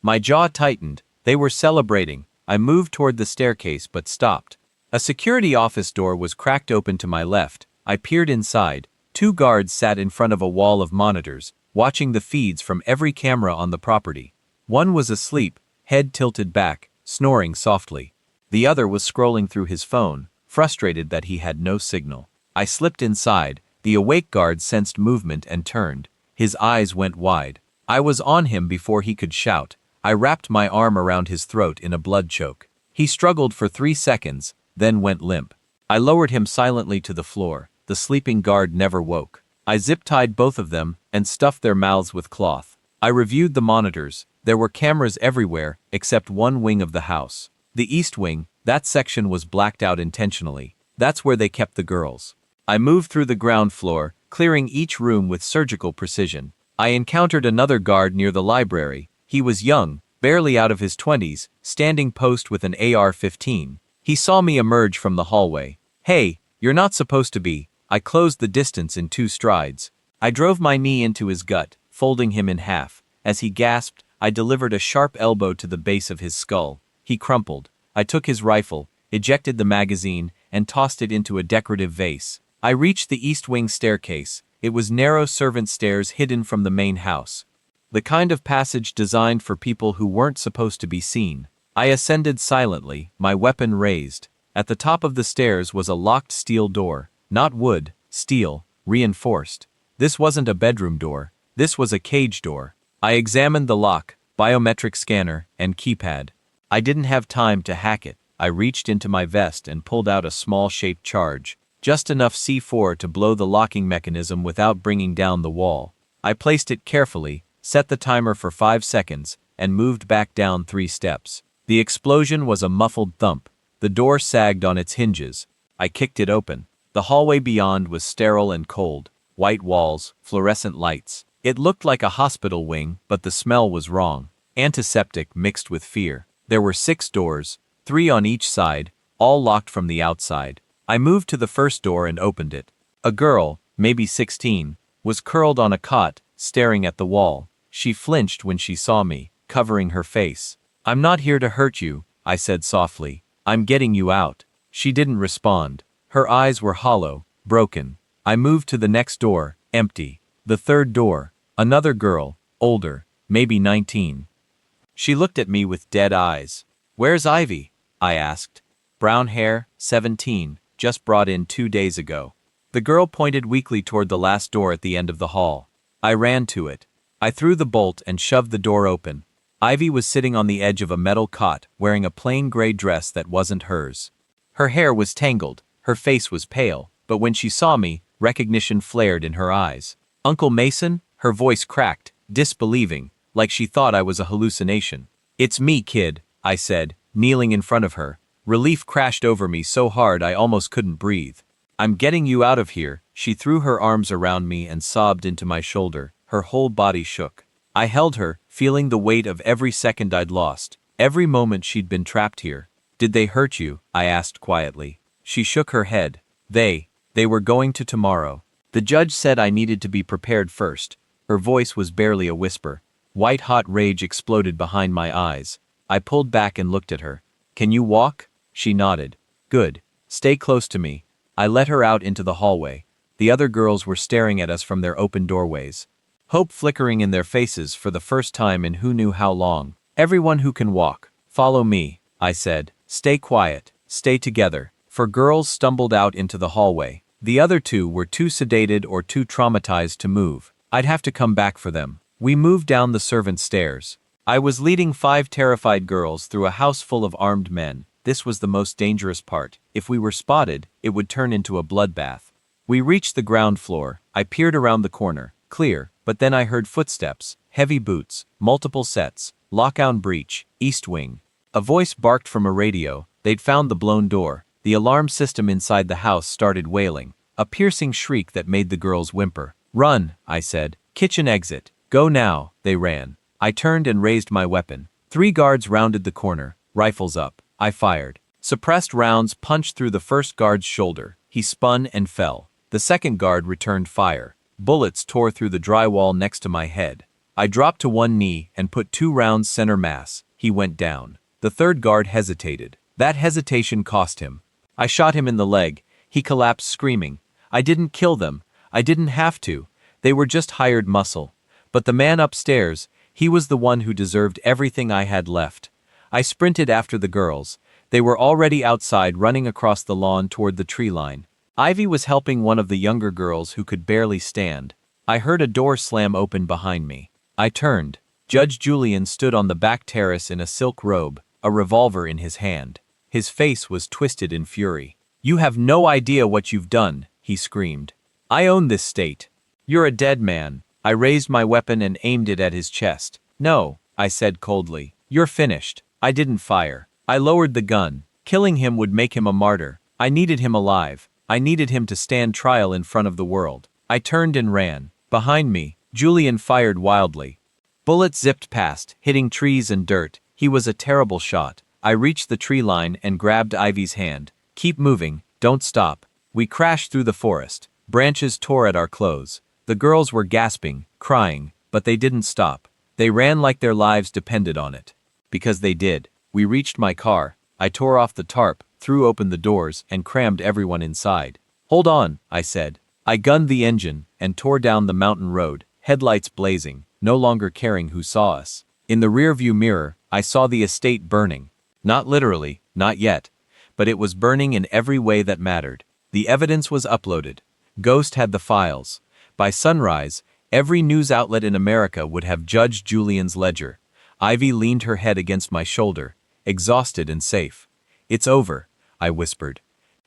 My jaw tightened. They were celebrating. I moved toward the staircase but stopped. A security office door was cracked open to my left. I peered inside. 2 guards sat in front of a wall of monitors, watching the feeds from every camera on the property. One was asleep, head tilted back, snoring softly. The other was scrolling through his phone, frustrated that he had no signal. I slipped inside. The awake guard sensed movement and turned. His eyes went wide. I was on him before he could shout. I wrapped my arm around his throat in a blood choke. He struggled for 3 seconds, then went limp. I lowered him silently to the floor. The sleeping guard never woke. I zip-tied both of them and stuffed their mouths with cloth. I reviewed the monitors. There were cameras everywhere except one wing of the house. The east wing, that section was blacked out intentionally. That's where they kept the girls. I moved through the ground floor, clearing each room with surgical precision. I encountered another guard near the library. He was young, barely out of his 20s, standing post with an AR-15. He saw me emerge from the hallway. "Hey, you're not supposed to be." I closed the distance in 2 strides. I drove my knee into his gut, folding him in half. As he gasped, I delivered a sharp elbow to the base of his skull. He crumpled. I took his rifle, ejected the magazine, and tossed it into a decorative vase. I reached the east wing staircase. It was narrow servant stairs hidden from the main house. The kind of passage designed for people who weren't supposed to be seen. I ascended silently, my weapon raised. At the top of the stairs was a locked steel door. Not wood, steel, reinforced. This wasn't a bedroom door. This was a cage door. I examined the lock, biometric scanner, and keypad. I didn't have time to hack it. I reached into my vest and pulled out a small shaped charge. Just enough C4 to blow the locking mechanism without bringing down the wall. I placed it carefully, set the timer for 5 seconds, and moved back down 3 steps. The explosion was a muffled thump. The door sagged on its hinges. I kicked it open. The hallway beyond was sterile and cold. White walls, fluorescent lights. It looked like a hospital wing, but the smell was wrong. Antiseptic mixed with fear. There were 6 doors, 3 on each side, all locked from the outside. I moved to the first door and opened it. A girl, maybe 16, was curled on a cot, staring at the wall. She flinched when she saw me, covering her face. "I'm not here to hurt you," I said softly. "I'm getting you out." She didn't respond. Her eyes were hollow, broken. I moved to the next door, empty. The third door, another girl, older, maybe 19. She looked at me with dead eyes. "Where's Ivy?" I asked. "Brown hair, 17, just brought in 2 days ago." The girl pointed weakly toward the last door at the end of the hall. I ran to it. I threw the bolt and shoved the door open. Ivy was sitting on the edge of a metal cot, wearing a plain gray dress that wasn't hers. Her hair was tangled, her face was pale, but when she saw me, recognition flared in her eyes. "Uncle Mason?" Her voice cracked, disbelieving, like she thought I was a hallucination. "It's me, kid," I said, kneeling in front of her. Relief crashed over me so hard I almost couldn't breathe. "I'm getting you out of here." She threw her arms around me and sobbed into my shoulder. Her whole body shook. I held her, feeling the weight of every second I'd lost, every moment she'd been trapped here. "Did they hurt you?" I asked quietly. She shook her head. They were going to tomorrow. The judge said I needed to be prepared first." Her voice was barely a whisper. White-hot rage exploded behind my eyes. I pulled back and looked at her. "Can you walk?" She nodded. "Good. Stay close to me." I let her out into the hallway. The other girls were staring at us from their open doorways, hope flickering in their faces for the first time in who knew how long. "Everyone who can walk, follow me," I said. "Stay quiet, stay together." 4 girls stumbled out into the hallway. The other 2 were too sedated or too traumatized to move. I'd have to come back for them. We moved down the servants' stairs. I was leading 5 terrified girls through a house full of armed men. This was the most dangerous part. If we were spotted, it would turn into a bloodbath. We reached the ground floor. I peered around the corner. Clear, but then I heard footsteps, heavy boots, multiple sets, lockdown breach, east wing. A voice barked from a radio. They'd found the blown door. The alarm system inside the house started wailing, a piercing shriek that made the girls whimper. "Run," I said. "Kitchen exit. Go now." They ran. I turned and raised my weapon. 3 guards rounded the corner, rifles up. I fired. Suppressed rounds punched through the first guard's shoulder. He spun and fell. The second guard returned fire. Bullets tore through the drywall next to my head. I dropped to one knee and put 2 rounds center mass. He went down. The third guard hesitated. That hesitation cost him. I shot him in the leg. He collapsed screaming. I didn't kill them. I didn't have to. They were just hired muscle. But the man upstairs, he was the one who deserved everything I had left. I sprinted after the girls. They were already outside, running across the lawn toward the tree line. Ivy was helping one of the younger girls who could barely stand. I heard a door slam open behind me. I turned. Judge Julian stood on the back terrace in a silk robe, a revolver in his hand. His face was twisted in fury. "You have no idea what you've done," he screamed. "I own this state. You're a dead man." I raised my weapon and aimed it at his chest. "No," I said coldly. "You're finished." I didn't fire. I lowered the gun. Killing him would make him a martyr. I needed him alive. I needed him to stand trial in front of the world. I turned and ran. Behind me, Julian fired wildly. Bullets zipped past, hitting trees and dirt. He was a terrible shot. I reached the tree line and grabbed Ivy's hand. "Keep moving, don't stop." We crashed through the forest. Branches tore at our clothes. The girls were gasping, crying, but they didn't stop. They ran like their lives depended on it. Because they did. We reached my car. I tore off the tarp, threw open the doors, and crammed everyone inside. "Hold on," I said. I gunned the engine and tore down the mountain road, headlights blazing, no longer caring who saw us. In the rearview mirror, I saw the estate burning. Not literally, not yet. But it was burning in every way that mattered. The evidence was uploaded. Ghost had the files. By sunrise, every news outlet in America would have Judge Julian's ledger. Ivy leaned her head against my shoulder, exhausted and safe. "It's over," I whispered.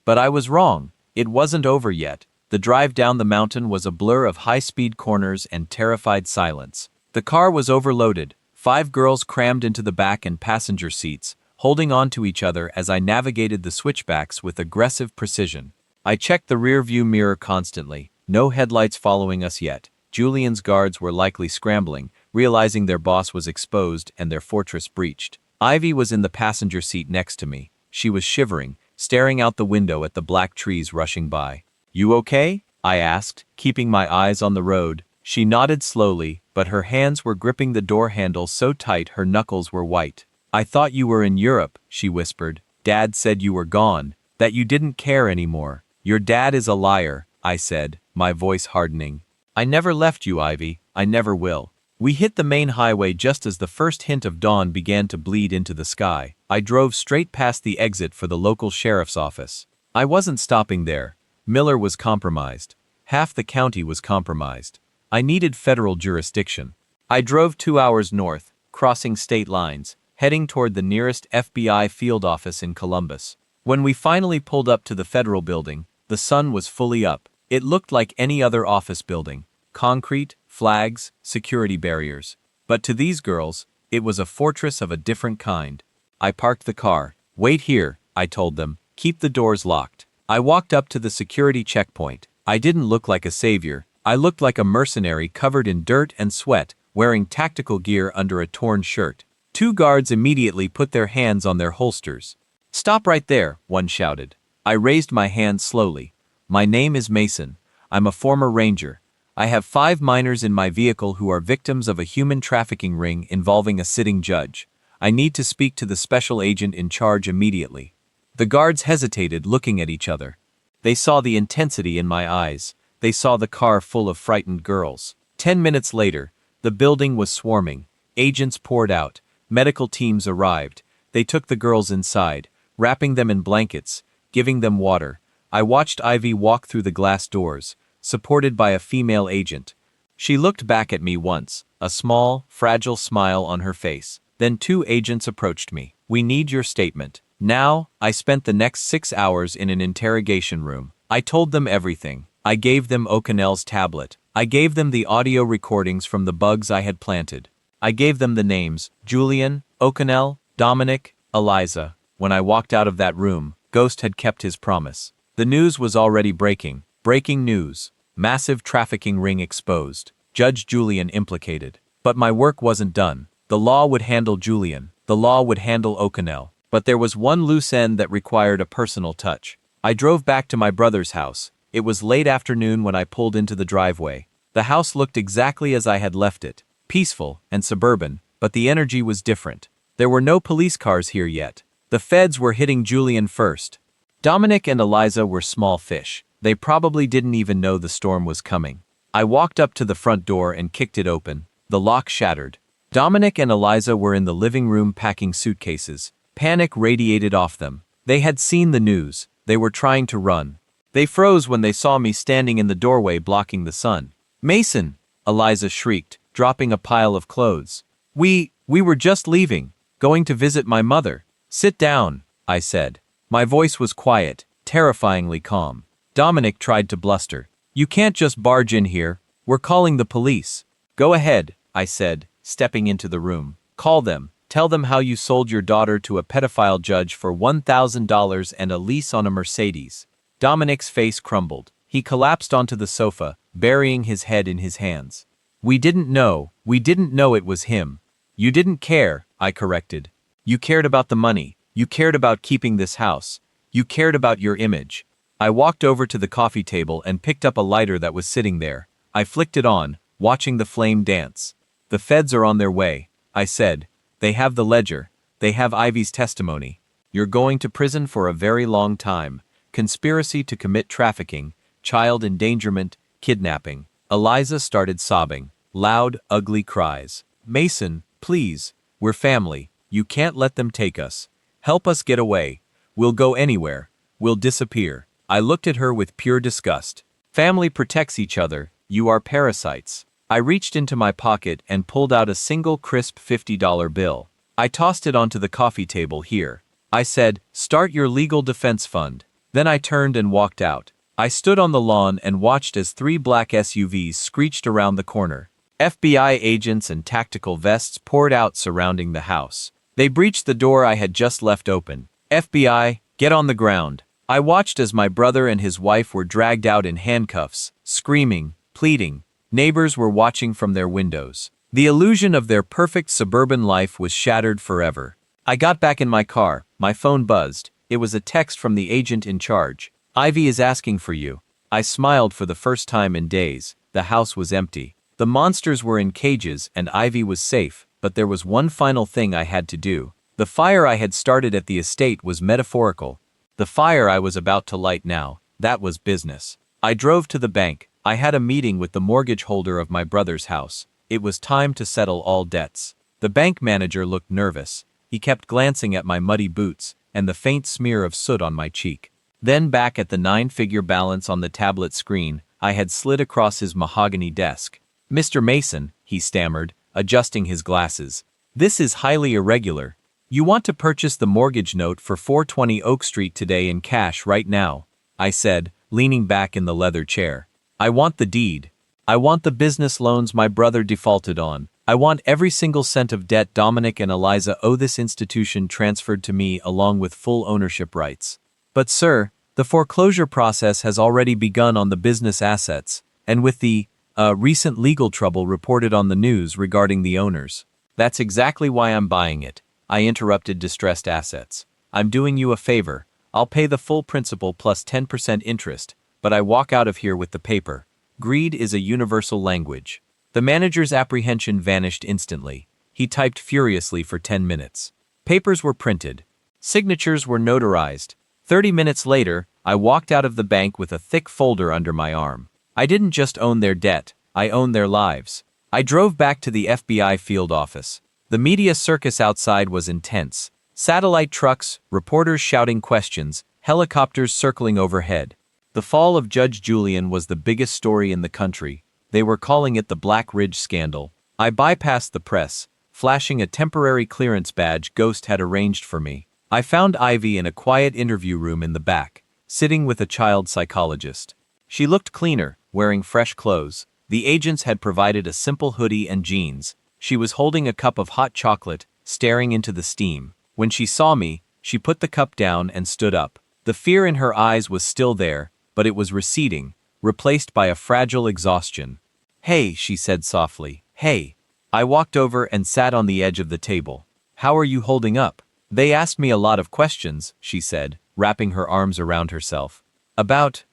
But I was wrong. It wasn't over yet. The drive down the mountain was a blur of high-speed corners and terrified silence. The car was overloaded. 5 girls crammed into the back and passenger seats, holding on to each other as I navigated the switchbacks with aggressive precision. I checked the rear-view mirror constantly. No headlights following us yet. Julian's guards were likely scrambling, realizing their boss was exposed and their fortress breached. Ivy was in the passenger seat next to me. She was shivering, staring out the window at the black trees rushing by. "You okay?" I asked, keeping my eyes on the road. She nodded slowly, but her hands were gripping the door handle so tight her knuckles were white. I thought you were in Europe, she whispered. Dad said you were gone, that you didn't care anymore. Your dad is a liar, I said, my voice hardening. I never left you, Ivy. I never will. We hit the main highway just as the first hint of dawn began to bleed into the sky. I drove straight past the exit for the local sheriff's office. I wasn't stopping there. Miller was compromised. Half the county was compromised. I needed federal jurisdiction. I drove 2 hours north, crossing state lines, heading toward the nearest FBI field office in Columbus. When we finally pulled up to the federal building, the sun was fully up. It looked like any other office building. Concrete, flags, security barriers. But to these girls, it was a fortress of a different kind. I parked the car. Wait here, I told them. Keep the doors locked. I walked up to the security checkpoint. I didn't look like a savior. I looked like a mercenary covered in dirt and sweat, wearing tactical gear under a torn shirt. 2 guards immediately put their hands on their holsters. Stop right there, one shouted. I raised my hand slowly. My name is Mason. I'm a former ranger. I have 5 minors in my vehicle who are victims of a human trafficking ring involving a sitting judge. I need to speak to the special agent in charge immediately. The guards hesitated, looking at each other. They saw the intensity in my eyes. They saw the car full of frightened girls. 10 minutes later, the building was swarming. Agents poured out. Medical teams arrived. They took the girls inside, wrapping them in blankets, giving them water. I watched Ivy walk through the glass doors, supported by a female agent. She looked back at me once, a small, fragile smile on her face. Then 2 agents approached me. We need your statement. Now, I spent the next 6 hours in an interrogation room. I told them everything. I gave them O'Connell's tablet. I gave them the audio recordings from the bugs I had planted. I gave them the names, Julian, O'Connell, Dominic, Eliza. When I walked out of that room, Ghost had kept his promise. The news was already breaking. Breaking news. Massive trafficking ring exposed. Judge Julian implicated. But my work wasn't done. The law would handle Julian. The law would handle O'Connell. But there was one loose end that required a personal touch. I drove back to my brother's house. It was late afternoon when I pulled into the driveway. The house looked exactly as I had left it. Peaceful and suburban, but the energy was different. There were no police cars here yet. The feds were hitting Julian first. Dominic and Eliza were small fish. They probably didn't even know the storm was coming. I walked up to the front door and kicked it open. The lock shattered. Dominic and Eliza were in the living room packing suitcases. Panic radiated off them. They had seen the news. They were trying to run. They froze when they saw me standing in the doorway blocking the sun. Mason! Eliza shrieked, dropping a pile of clothes. We were just leaving, going to visit my mother. Sit down, I said. My voice was quiet, terrifyingly calm. Dominic tried to bluster. You can't just barge in here. We're calling the police. Go ahead, I said, stepping into the room. Call them. Tell them how you sold your daughter to a pedophile judge for $1,000 and a lease on a Mercedes. Dominic's face crumbled. He collapsed onto the sofa, burying his head in his hands. We didn't know it was him. You didn't care, I corrected. You cared about the money. You cared about keeping this house. You cared about your image. I walked over to the coffee table and picked up a lighter that was sitting there. I flicked it on, watching the flame dance. The feds are on their way, I said. They have the ledger. They have Ivy's testimony. You're going to prison for a very long time. Conspiracy to commit trafficking, child endangerment, kidnapping. Eliza started sobbing. Loud, ugly cries. Mason, please. We're family. You can't let them take us. Help us get away. We'll go anywhere. We'll disappear. I looked at her with pure disgust. Family protects each other. You are parasites. I reached into my pocket and pulled out a single crisp $50 bill. I tossed it onto the coffee table here. I said, start your legal defense fund. Then I turned and walked out. I stood on the lawn and watched as 3 black SUVs screeched around the corner. FBI agents in tactical vests poured out surrounding the house. They breached the door I had just left open. FBI, get on the ground. I watched as my brother and his wife were dragged out in handcuffs, screaming, pleading. Neighbors were watching from their windows. The illusion of their perfect suburban life was shattered forever. I got back in my car. My phone buzzed. It was a text from the agent in charge. Ivy is asking for you. I smiled for the first time in days. The house was empty. The monsters were in cages and Ivy was safe, but there was one final thing I had to do. The fire I had started at the estate was metaphorical. The fire I was about to light now, that was business. I drove to the bank. I had a meeting with the mortgage holder of my brother's house. It was time to settle all debts. The bank manager looked nervous. He kept glancing at my muddy boots and the faint smear of soot on my cheek. Then back at the 9-figure balance on the tablet screen, I had slid across his mahogany desk. "Mr. Mason," he stammered, adjusting his glasses. "This is highly irregular. You want to purchase the mortgage note for 420 Oak Street today in cash right now," I said, leaning back in the leather chair. "I want the deed. I want the business loans my brother defaulted on. I want every single cent of debt Dominic and Eliza owe this institution transferred to me along with full ownership rights." "But sir, the foreclosure process has already begun on the business assets, and with the recent legal trouble reported on the news regarding the owners." "That's exactly why I'm buying it," I interrupted distressed assets. "I'm doing you a favor. I'll pay the full principal plus 10% interest, but I walk out of here with the paper. Greed is a universal language." The manager's apprehension vanished instantly. He typed furiously for 10 minutes. Papers were printed. Signatures were notarized. 30 minutes later, I walked out of the bank with a thick folder under my arm. I didn't just own their debt, I owned their lives. I drove back to the FBI field office. The media circus outside was intense. Satellite trucks, reporters shouting questions, helicopters circling overhead. The fall of Judge Julian was the biggest story in the country. They were calling it the Black Ridge Scandal. I bypassed the press, flashing a temporary clearance badge Ghost had arranged for me. I found Ivy in a quiet interview room in the back, sitting with a child psychologist. She looked cleaner, wearing fresh clothes. The agents had provided a simple hoodie and jeans. She was holding a cup of hot chocolate, staring into the steam. When she saw me, she put the cup down and stood up. The fear in her eyes was still there, but it was receding, replaced by a fragile exhaustion. "Hey," she said softly. "Hey." I walked over and sat on the edge of the table. "How are you holding up?" "They asked me a lot of questions," she said, wrapping her arms around herself. About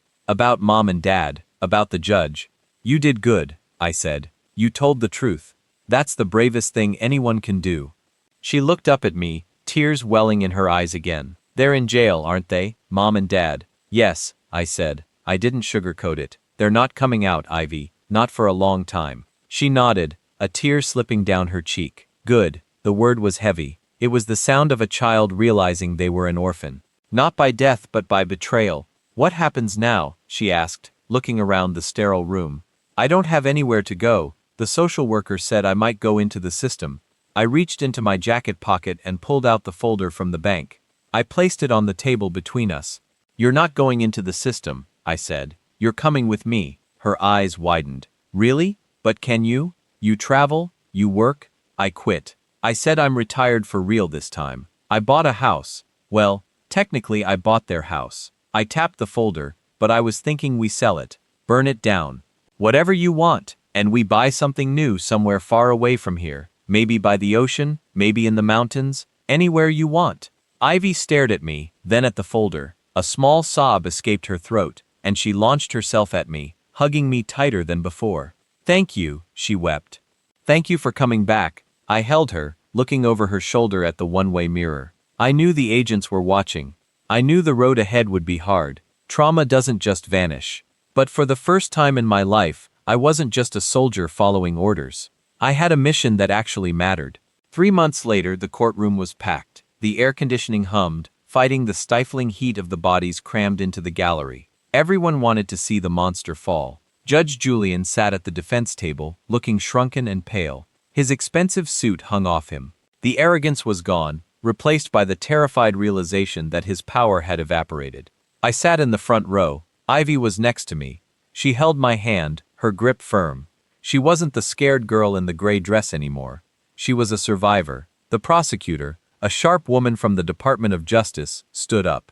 Mom and Dad, about the judge." "You did good," I said. "You told the truth. That's the bravest thing anyone can do." She looked up at me, tears welling in her eyes again. "They're in jail, aren't they, Mom and Dad?" "Yes," I said. I didn't sugarcoat it. "They're not coming out, Ivy. Not for a long time." She nodded, a tear slipping down her cheek. "Good." The word was heavy. It was the sound of a child realizing they were an orphan. "Not by death but by betrayal." "What happens now?" she asked, looking around the sterile room. "I don't have anywhere to go. The social worker said I might go into the system." I reached into my jacket pocket and pulled out the folder from the bank. I placed it on the table between us. "You're not going into the system," I said. "You're coming with me." Her eyes widened. "Really? But can you? You travel? You work?" I quit. I said I'm retired for real this time. I bought a house. Well, technically I bought their house. I tapped the folder, but I was thinking we sell it. Burn it down. Whatever you want, and we buy something new somewhere far away from here. Maybe by the ocean, maybe in the mountains, anywhere you want. Ivy stared at me, then at the folder. A small sob escaped her throat, and she launched herself at me, hugging me tighter than before. "Thank you," she wept. "Thank you for coming back." I held her, looking over her shoulder at the one-way mirror. I knew the agents were watching. I knew the road ahead would be hard. Trauma doesn't just vanish. But for the first time in my life, I wasn't just a soldier following orders. I had a mission that actually mattered. 3 months later, the courtroom was packed. The air conditioning hummed, fighting the stifling heat of the bodies crammed into the gallery. Everyone wanted to see the monster fall. Judge Julian sat at the defense table, looking shrunken and pale. His expensive suit hung off him. The arrogance was gone, replaced by the terrified realization that his power had evaporated. I sat in the front row. Ivy was next to me. She held my hand, her grip firm. She wasn't the scared girl in the gray dress anymore. She was a survivor. The prosecutor, a sharp woman from the Department of Justice, stood up.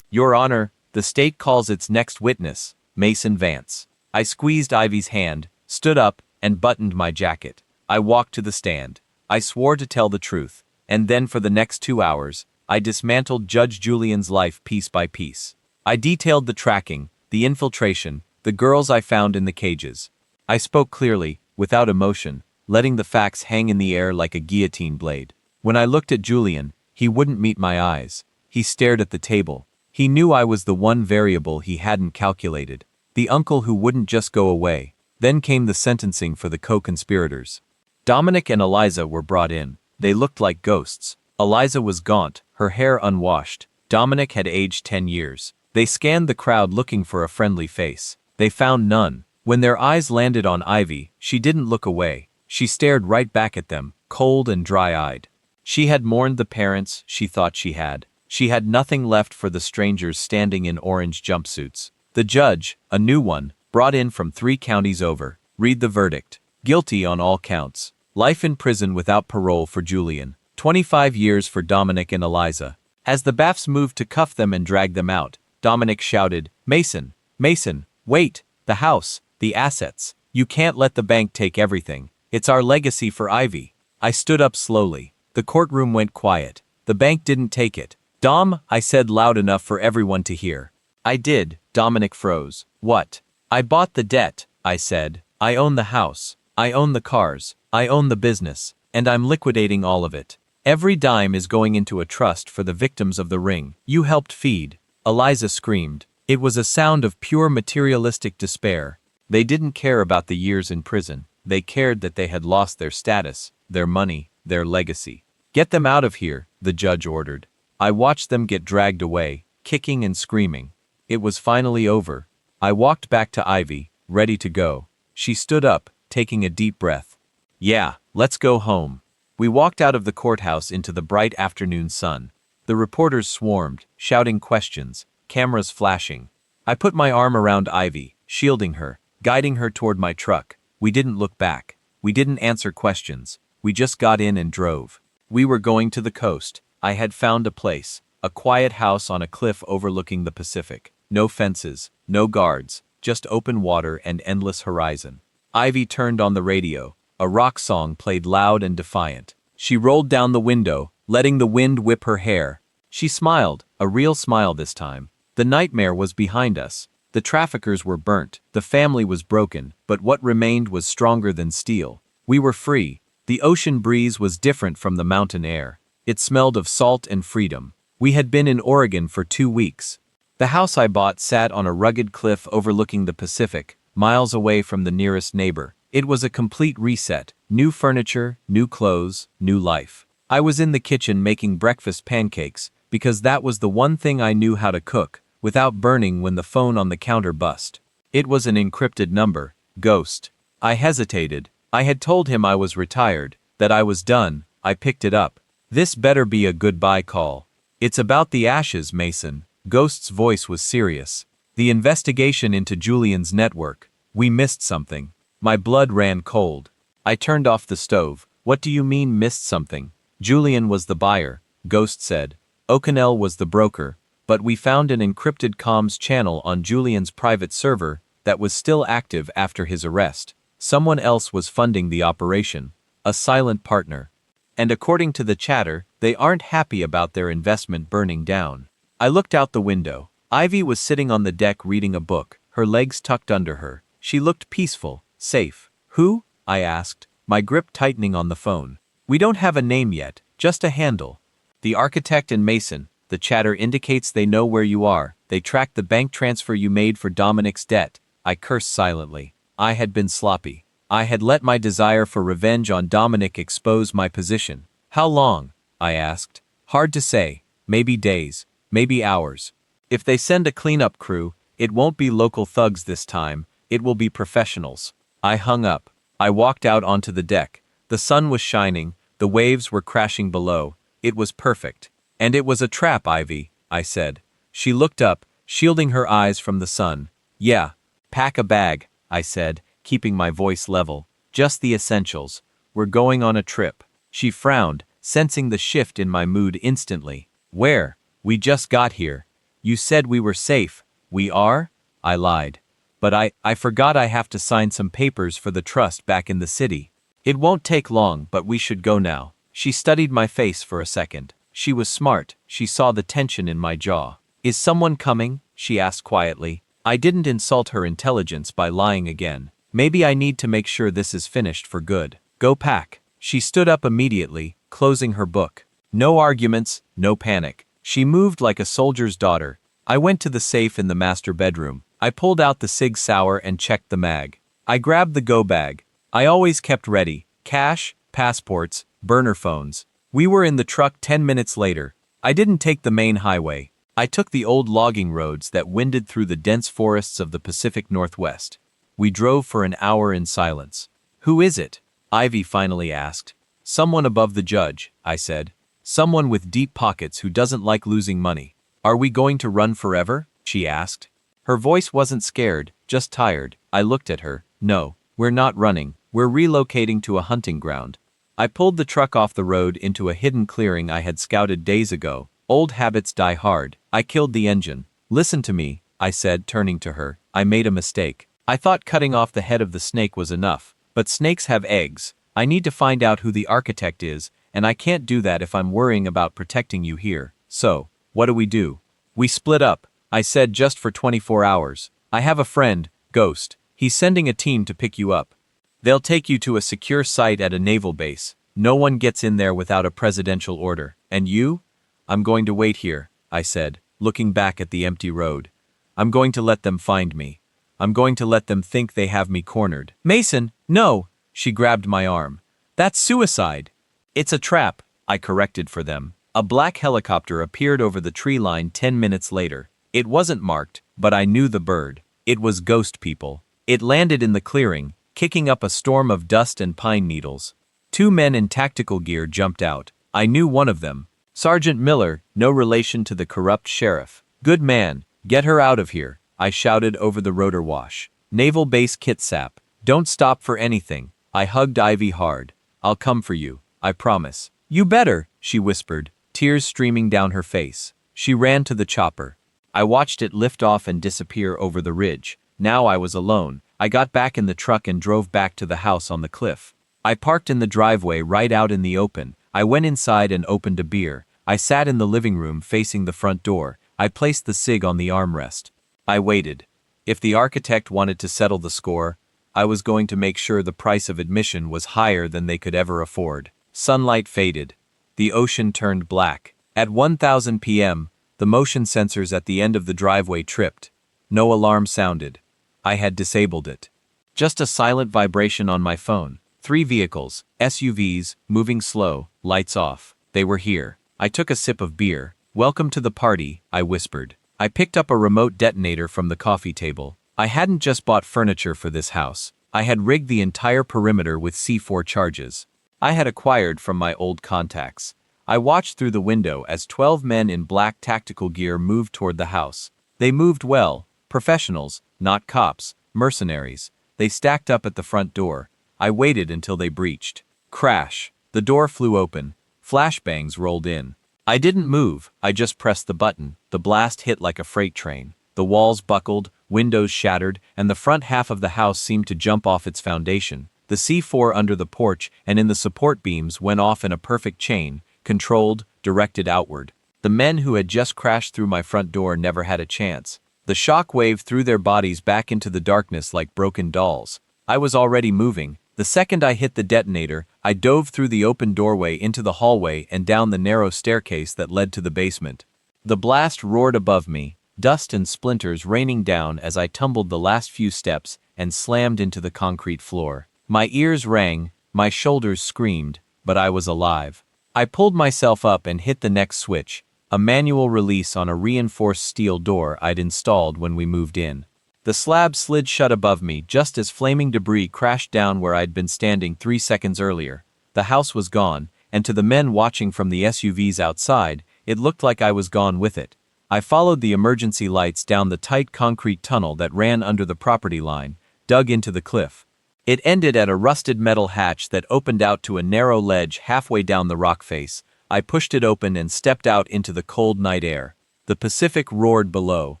"Your Honor, the state calls its next witness, Mason Vance." I squeezed Ivy's hand, stood up, and buttoned my jacket. I walked to the stand. I swore to tell the truth, and then for the next 2 hours, I dismantled Judge Julian's life piece by piece. I detailed the tracking, the infiltration, the girls I found in the cages. I spoke clearly, without emotion, letting the facts hang in the air like a guillotine blade. When I looked at Julian, he wouldn't meet my eyes. He stared at the table. He knew I was the one variable he hadn't calculated. The uncle who wouldn't just go away. Then came the sentencing for the co-conspirators. Dominic and Eliza were brought in. They looked like ghosts. Eliza was gaunt, her hair unwashed. Dominic had aged 10 years. They scanned the crowd looking for a friendly face. They found none. When their eyes landed on Ivy, she didn't look away. She stared right back at them, cold and dry-eyed. She had mourned the parents she thought she had. She had nothing left for the strangers standing in orange jumpsuits. The judge, a new one, brought in from 3 counties over. Read the verdict. Guilty on all counts. Life in prison without parole for Julian. 25 years for Dominic and Eliza. As the Baffs moved to cuff them and drag them out, Dominic shouted, "Mason! Mason! Wait! The house! The assets! You can't let the bank take everything. It's our legacy for Ivy." I stood up slowly. The courtroom went quiet. The bank didn't take it. "Dom," I said loud enough for everyone to hear. "I did." Dominic froze. "What?" "I bought the debt," I said. "I own the house. I own the cars. I own the business. And I'm liquidating all of it. Every dime is going into a trust for the victims of the ring you helped feed." Eliza screamed. It was a sound of pure materialistic despair. They didn't care about the years in prison. They cared that they had lost their status, their money, their legacy. "Get them out of here," the judge ordered. I watched them get dragged away, kicking and screaming. It was finally over. I walked back to Ivy, ready to go. She stood up, taking a deep breath. "Yeah, let's go home." We walked out of the courthouse into the bright afternoon sun. The reporters swarmed, shouting questions, cameras flashing. I put my arm around Ivy, shielding her, guiding her toward my truck. We didn't look back. We didn't answer questions. We just got in and drove. We were going to the coast. I had found a place, a quiet house on a cliff overlooking the Pacific. No fences, no guards, just open water and endless horizon. Ivy turned on the radio. A rock song played loud and defiant. She rolled down the window, letting the wind whip her hair. She smiled, a real smile this time. The nightmare was behind us. The traffickers were burnt, the family was broken, but what remained was stronger than steel. We were free. The ocean breeze was different from the mountain air. It smelled of salt and freedom. We had been in Oregon for 2 weeks. The house I bought sat on a rugged cliff overlooking the Pacific, miles away from the nearest neighbor. It was a complete reset. New furniture, new clothes, new life. I was in the kitchen making breakfast pancakes, because that was the one thing I knew how to cook, without burning when the phone on the counter buzzed. It was an encrypted number. Ghost. I hesitated. I had told him I was retired, that I was done. I picked it up. "This better be a goodbye call." "It's about the ashes, Mason." Ghost's voice was serious. "The investigation into Julian's network. We missed something." My blood ran cold. I turned off the stove. "What do you mean missed something?" "Julian was the buyer," Ghost said. "O'Connell was the broker. But we found an encrypted comms channel on Julian's private server that was still active after his arrest. Someone else was funding the operation. A silent partner. And according to the chatter, they aren't happy about their investment burning down." I looked out the window. Ivy was sitting on the deck reading a book, her legs tucked under her. She looked peaceful, safe. "Who?" I asked, my grip tightening on the phone. "We don't have a name yet, just a handle." "The architect and Mason. The chatter indicates they know where you are. They tracked the bank transfer you made for Dominic's debt." I cursed silently. I had been sloppy. I had let my desire for revenge on Dominic expose my position. "How long?" I asked. "Hard to say. Maybe days. Maybe hours. If they send a cleanup crew, it won't be local thugs this time. It will be professionals." I hung up. I walked out onto the deck. The sun was shining. The waves were crashing below. It was perfect. "And it was a trap, Ivy," I said. She looked up, shielding her eyes from the sun. "Yeah. Pack a bag," I said, keeping my voice level. "Just the essentials. We're going on a trip." She frowned, sensing the shift in my mood instantly. "Where?" "We just got here. You said we were safe." "We are?" I lied. "But I forgot I have to sign some papers for the trust back in the city." "It won't take long, but we should go now." She studied my face for a second. She was smart. She saw the tension in my jaw. "Is someone coming?" she asked quietly. I didn't insult her intelligence by lying again. Maybe I need to make sure this is finished for good. Go pack. She stood up immediately, closing her book. No arguments, no panic. She moved like a soldier's daughter. I went to the safe in the master bedroom. I pulled out the Sig Sauer and checked the mag. I grabbed the go bag. I always kept ready. Cash, passports, burner phones. We were in the truck 10 minutes later. I didn't take the main highway. I took the old logging roads that winded through the dense forests of the Pacific Northwest. We drove for an hour in silence. "Who is it?" Ivy finally asked. "Someone above the judge," I said. "Someone with deep pockets who doesn't like losing money." "Are we going to run forever?" she asked. Her voice wasn't scared, just tired. I looked at her. "No, we're not running. We're relocating to a hunting ground." I pulled the truck off the road into a hidden clearing I had scouted days ago. Old habits die hard. I killed the engine. "Listen to me," I said, turning to her. "I made a mistake. I thought cutting off the head of the snake was enough. But snakes have eggs. I need to find out who the architect is, and I can't do that if I'm worrying about protecting you here. So, what do we do?" "We split up," I said, "just for 24 hours. I have a friend, Ghost. He's sending a team to pick you up. They'll take you to a secure site at a naval base. No one gets in there without a presidential order. And you?" "I'm going to wait here," I said, looking back at the empty road. "I'm going to let them find me. I'm going to let them think they have me cornered." "Mason, no!" She grabbed my arm. "That's suicide." "It's a trap," I corrected for them. A black helicopter appeared over the tree line 10 minutes later. It wasn't marked, but I knew the bird. It was Ghost People. It landed in the clearing, kicking up a storm of dust and pine needles. 2 men in tactical gear jumped out. I knew one of them. Sergeant Miller, no relation to the corrupt sheriff. "Good man, get her out of here," I shouted over the rotor wash. "Naval Base Kitsap. Don't stop for anything." I hugged Ivy hard. "I'll come for you, I promise." "You better," she whispered, tears streaming down her face. She ran to the chopper. I watched it lift off and disappear over the ridge. Now I was alone. I got back in the truck and drove back to the house on the cliff. I parked in the driveway right out in the open. I went inside and opened a beer. I sat in the living room facing the front door. I placed the cig on the armrest. I waited. If the architect wanted to settle the score, I was going to make sure the price of admission was higher than they could ever afford. Sunlight faded. The ocean turned black. At 1000 p.m., the motion sensors at the end of the driveway tripped. No alarm sounded. I had disabled it. Just a silent vibration on my phone. 3 vehicles, SUVs, moving slow, lights off. They were here. I took a sip of beer. "Welcome to the party," I whispered. I picked up a remote detonator from the coffee table. I hadn't just bought furniture for this house. I had rigged the entire perimeter with C4 charges. I had acquired from my old contacts. I watched through the window as 12 men in black tactical gear moved toward the house. They moved well. Professionals, not cops, mercenaries. They stacked up at the front door. I waited until they breached. Crash. The door flew open. Flashbangs rolled in. I didn't move, I just pressed the button. The blast hit like a freight train. The walls buckled, windows shattered, and the front half of the house seemed to jump off its foundation. The C4 under the porch and in the support beams went off in a perfect chain, controlled, directed outward. The men who had just crashed through my front door never had a chance. The shock wave threw their bodies back into the darkness like broken dolls. I was already moving. The second I hit the detonator, I dove through the open doorway into the hallway and down the narrow staircase that led to the basement. The blast roared above me, dust and splinters raining down as I tumbled the last few steps and slammed into the concrete floor. My ears rang, my shoulders screamed, but I was alive. I pulled myself up and hit the next switch, a manual release on a reinforced steel door I'd installed when we moved in. The slab slid shut above me just as flaming debris crashed down where I'd been standing 3 seconds earlier. The house was gone, and to the men watching from the SUVs outside, it looked like I was gone with it. I followed the emergency lights down the tight concrete tunnel that ran under the property line, dug into the cliff. It ended at a rusted metal hatch that opened out to a narrow ledge halfway down the rock face. I pushed it open and stepped out into the cold night air. The Pacific roared below.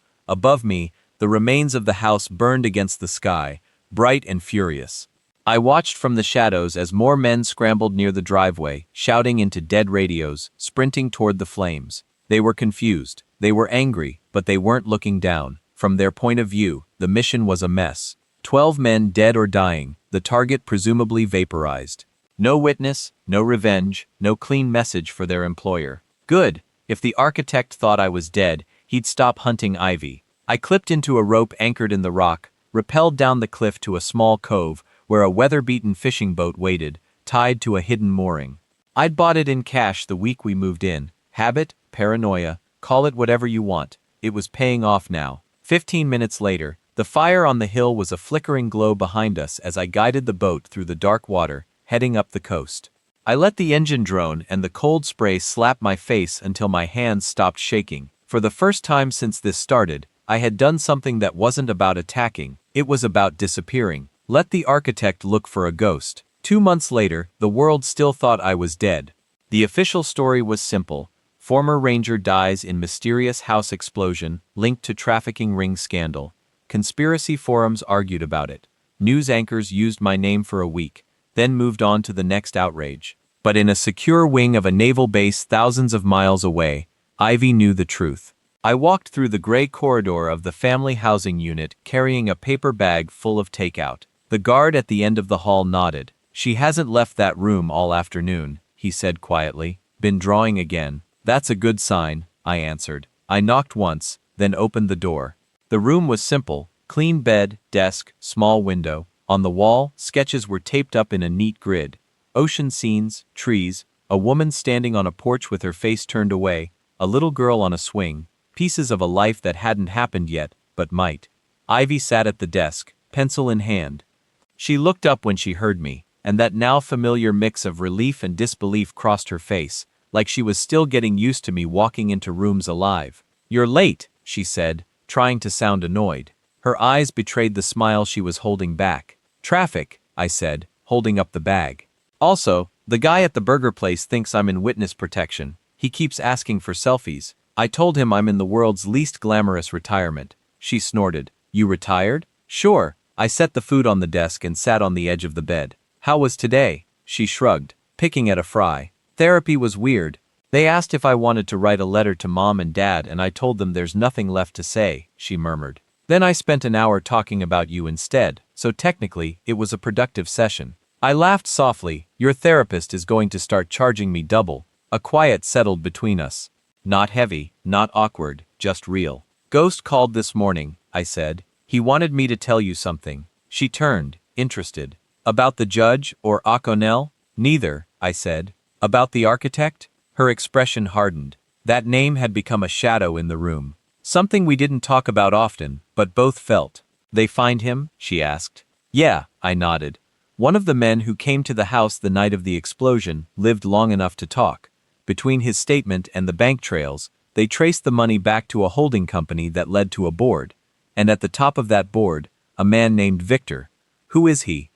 Above me, the remains of the house burned against the sky, bright and furious. I watched from the shadows as more men scrambled near the driveway, shouting into dead radios, sprinting toward the flames. They were confused. They were angry, but they weren't looking down. From their point of view, the mission was a mess. 12 men dead or dying, the target presumably vaporized. No witness, no revenge, no clean message for their employer. Good. If the architect thought I was dead, he'd stop hunting Ivy. I clipped into a rope anchored in the rock, rappelled down the cliff to a small cove where a weather-beaten fishing boat waited, tied to a hidden mooring. I'd bought it in cash the week we moved in. Habit, paranoia, call it whatever you want. It was paying off now. 15 minutes later, the fire on the hill was a flickering glow behind us as I guided the boat through the dark water, heading up the coast. I let the engine drone and the cold spray slap my face until my hands stopped shaking. For the first time since this started, I had done something that wasn't about attacking, it was about disappearing. Let the architect look for a ghost. 2 months later, the world still thought I was dead. The official story was simple. Former ranger dies in mysterious house explosion linked to trafficking ring scandal. Conspiracy forums argued about it. News anchors used my name for a week, then moved on to the next outrage. But in a secure wing of a naval base thousands of miles away, Ivy knew the truth. I walked through the gray corridor of the family housing unit carrying a paper bag full of takeout. The guard at the end of the hall nodded. "She hasn't left that room all afternoon," he said quietly. "Been drawing again." "That's a good sign," I answered. I knocked once, then opened the door. The room was simple: clean bed, desk, small window. On the wall, sketches were taped up in a neat grid. Ocean scenes, trees, a woman standing on a porch with her face turned away, a little girl on a swing, pieces of a life that hadn't happened yet, but might. Ivy sat at the desk, pencil in hand. She looked up when she heard me, and that now familiar mix of relief and disbelief crossed her face, like she was still getting used to me walking into rooms alive. "You're late," she said, trying to sound annoyed. Her eyes betrayed the smile she was holding back. "Traffic," I said, holding up the bag. "Also, the guy at the burger place thinks I'm in witness protection. He keeps asking for selfies. I told him I'm in the world's least glamorous retirement." She snorted. "You retired?" "Sure." I set the food on the desk and sat on the edge of the bed. "How was today?" She shrugged, picking at a fry. "Therapy was weird. They asked if I wanted to write a letter to Mom and Dad and I told them there's nothing left to say," she murmured. "Then I spent an hour talking about you instead, so technically, it was a productive session." I laughed softly. "Your therapist is going to start charging me double." A quiet settled between us. Not heavy, not awkward, just real. "Ghost called this morning," I said. "He wanted me to tell you something." She turned, interested. "About the judge or O'Connell?" "Neither," I said. "About the architect?" Her expression hardened. That name had become a shadow in the room. Something we didn't talk about often, but both felt. "They find him?" she asked. "Yeah," I nodded. One of the men who came to the house the night of the explosion lived long enough to talk. Between his statement and the bank trails, they traced the money back to a holding company that led to a board. And at the top of that board, a man named Victor. "Who is he?"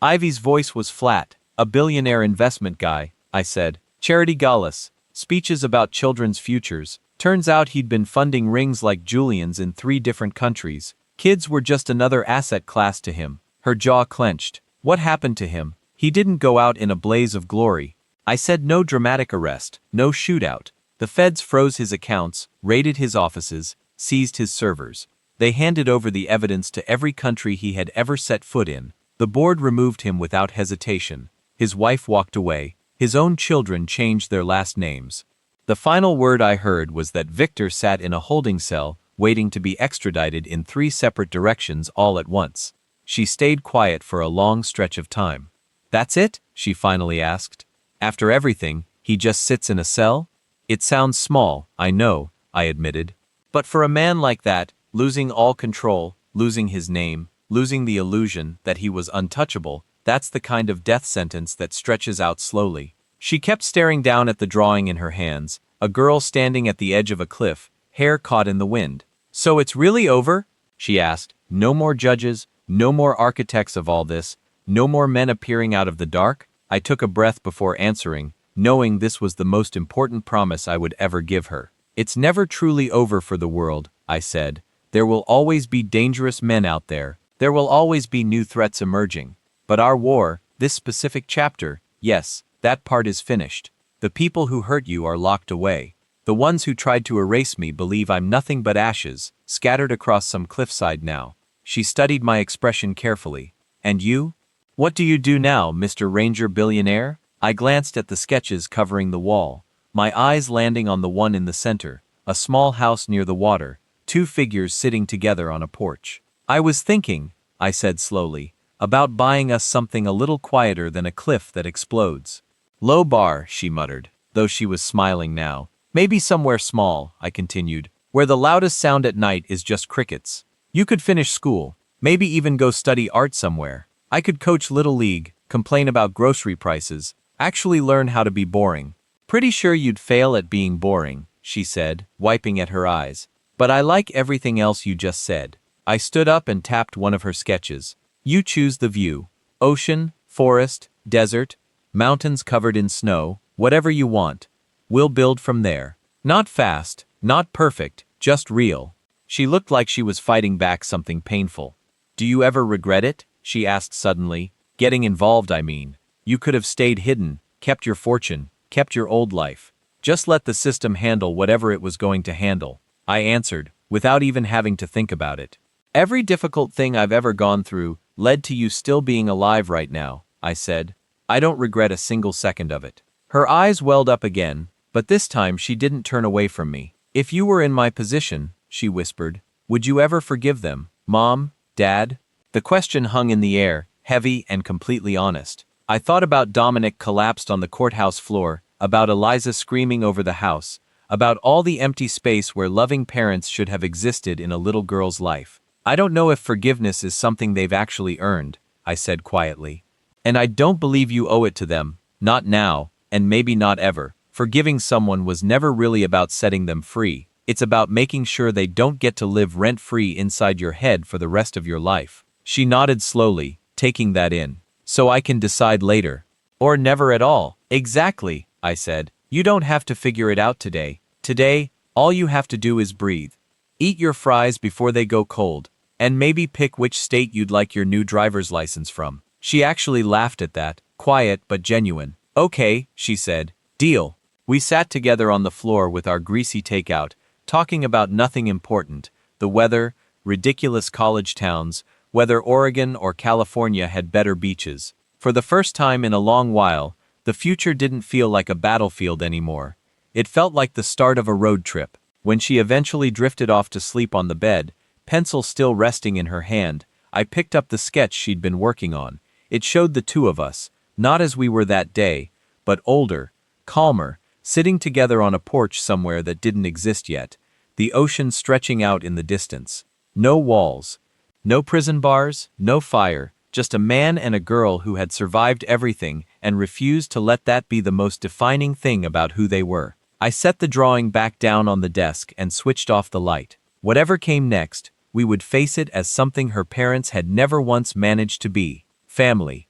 Ivy's voice was flat. "A billionaire investment guy," I said. "Charity Gallus. Speeches about children's futures. Turns out he'd been funding rings like Julian's in 3 different countries. Kids were just another asset class to him." Her jaw clenched. "What happened to him?" "He didn't go out in a blaze of glory." I said. "No dramatic arrest, no shootout. The feds froze his accounts, raided his offices, seized his servers. They handed over the evidence to every country he had ever set foot in. The board removed him without hesitation. His wife walked away. His own children changed their last names. The final word I heard was that Victor sat in a holding cell, waiting to be extradited in 3 separate directions all at once." She stayed quiet for a long stretch of time. "That's it?" she finally asked. "After everything, he just sits in a cell?" "It sounds small, I know," I admitted. "But for a man like that, losing all control, losing his name, losing the illusion that he was untouchable, that's the kind of death sentence that stretches out slowly." She kept staring down at the drawing in her hands, a girl standing at the edge of a cliff, hair caught in the wind. "So it's really over?" she asked. "No more judges, no more architects of all this, no more men appearing out of the dark?" I took a breath before answering, knowing this was the most important promise I would ever give her. "It's never truly over for the world," I said. "There will always be dangerous men out there. There will always be new threats emerging. But our war, this specific chapter, yes, that part is finished. The people who hurt you are locked away. The ones who tried to erase me believe I'm nothing but ashes, scattered across some cliffside now. She studied my expression carefully. And you? What do you do now, Mr. Ranger Billionaire? I glanced at the sketches covering the wall, my eyes landing on the one in the center, a small house near the water, two figures sitting together on a porch. I was thinking, I said slowly, about buying us something a little quieter than a cliff that explodes. Low bar, she muttered, though she was smiling now. Maybe somewhere small, I continued, where the loudest sound at night is just crickets. You could finish school, maybe even go study art somewhere. I could coach Little League, complain about grocery prices, actually learn how to be boring. Pretty sure you'd fail at being boring, she said, wiping at her eyes. But I like everything else you just said. I stood up and tapped one of her sketches. You choose the view. Ocean, forest, desert, mountains covered in snow, whatever you want. We'll build from there. Not fast, not perfect, just real. She looked like she was fighting back something painful. Do you ever regret it? She asked suddenly. Getting involved, I mean. You could have stayed hidden, kept your fortune, kept your old life. Just let the system handle whatever it was going to handle. I answered, without even having to think about it. Every difficult thing I've ever gone through led to you still being alive right now, I said. I don't regret a single second of it. Her eyes welled up again, but this time she didn't turn away from me. If you were in my position, she whispered, would you ever forgive them, Mom, Dad? The question hung in the air, heavy and completely honest. I thought about Dominic collapsed on the courthouse floor, about Eliza screaming over the house, about all the empty space where loving parents should have existed in a little girl's life. I don't know if forgiveness is something they've actually earned, I said quietly. And I don't believe you owe it to them, not now, and maybe not ever. Forgiving someone was never really about setting them free. It's about making sure they don't get to live rent-free inside your head for the rest of your life. She nodded slowly, taking that in. So I can decide later. Or never at all. Exactly, I said. You don't have to figure it out today. Today, all you have to do is breathe. Eat your fries before they go cold. And maybe pick which state you'd like your new driver's license from. She actually laughed at that, quiet but genuine. Okay, she said. Deal. We sat together on the floor with our greasy takeout, talking about nothing important, the weather, ridiculous college towns, whether Oregon or California had better beaches. For the first time in a long while, the future didn't feel like a battlefield anymore. It felt like the start of a road trip. When she eventually drifted off to sleep on the bed, pencil still resting in her hand, I picked up the sketch she'd been working on. It showed the two of us, not as we were that day, but older, calmer, sitting together on a porch somewhere that didn't exist yet, the ocean stretching out in the distance. No walls, no prison bars, no fire, just a man and a girl who had survived everything and refused to let that be the most defining thing about who they were. I set the drawing back down on the desk and switched off the light. Whatever came next, we would face it as something her parents had never once managed to be: family.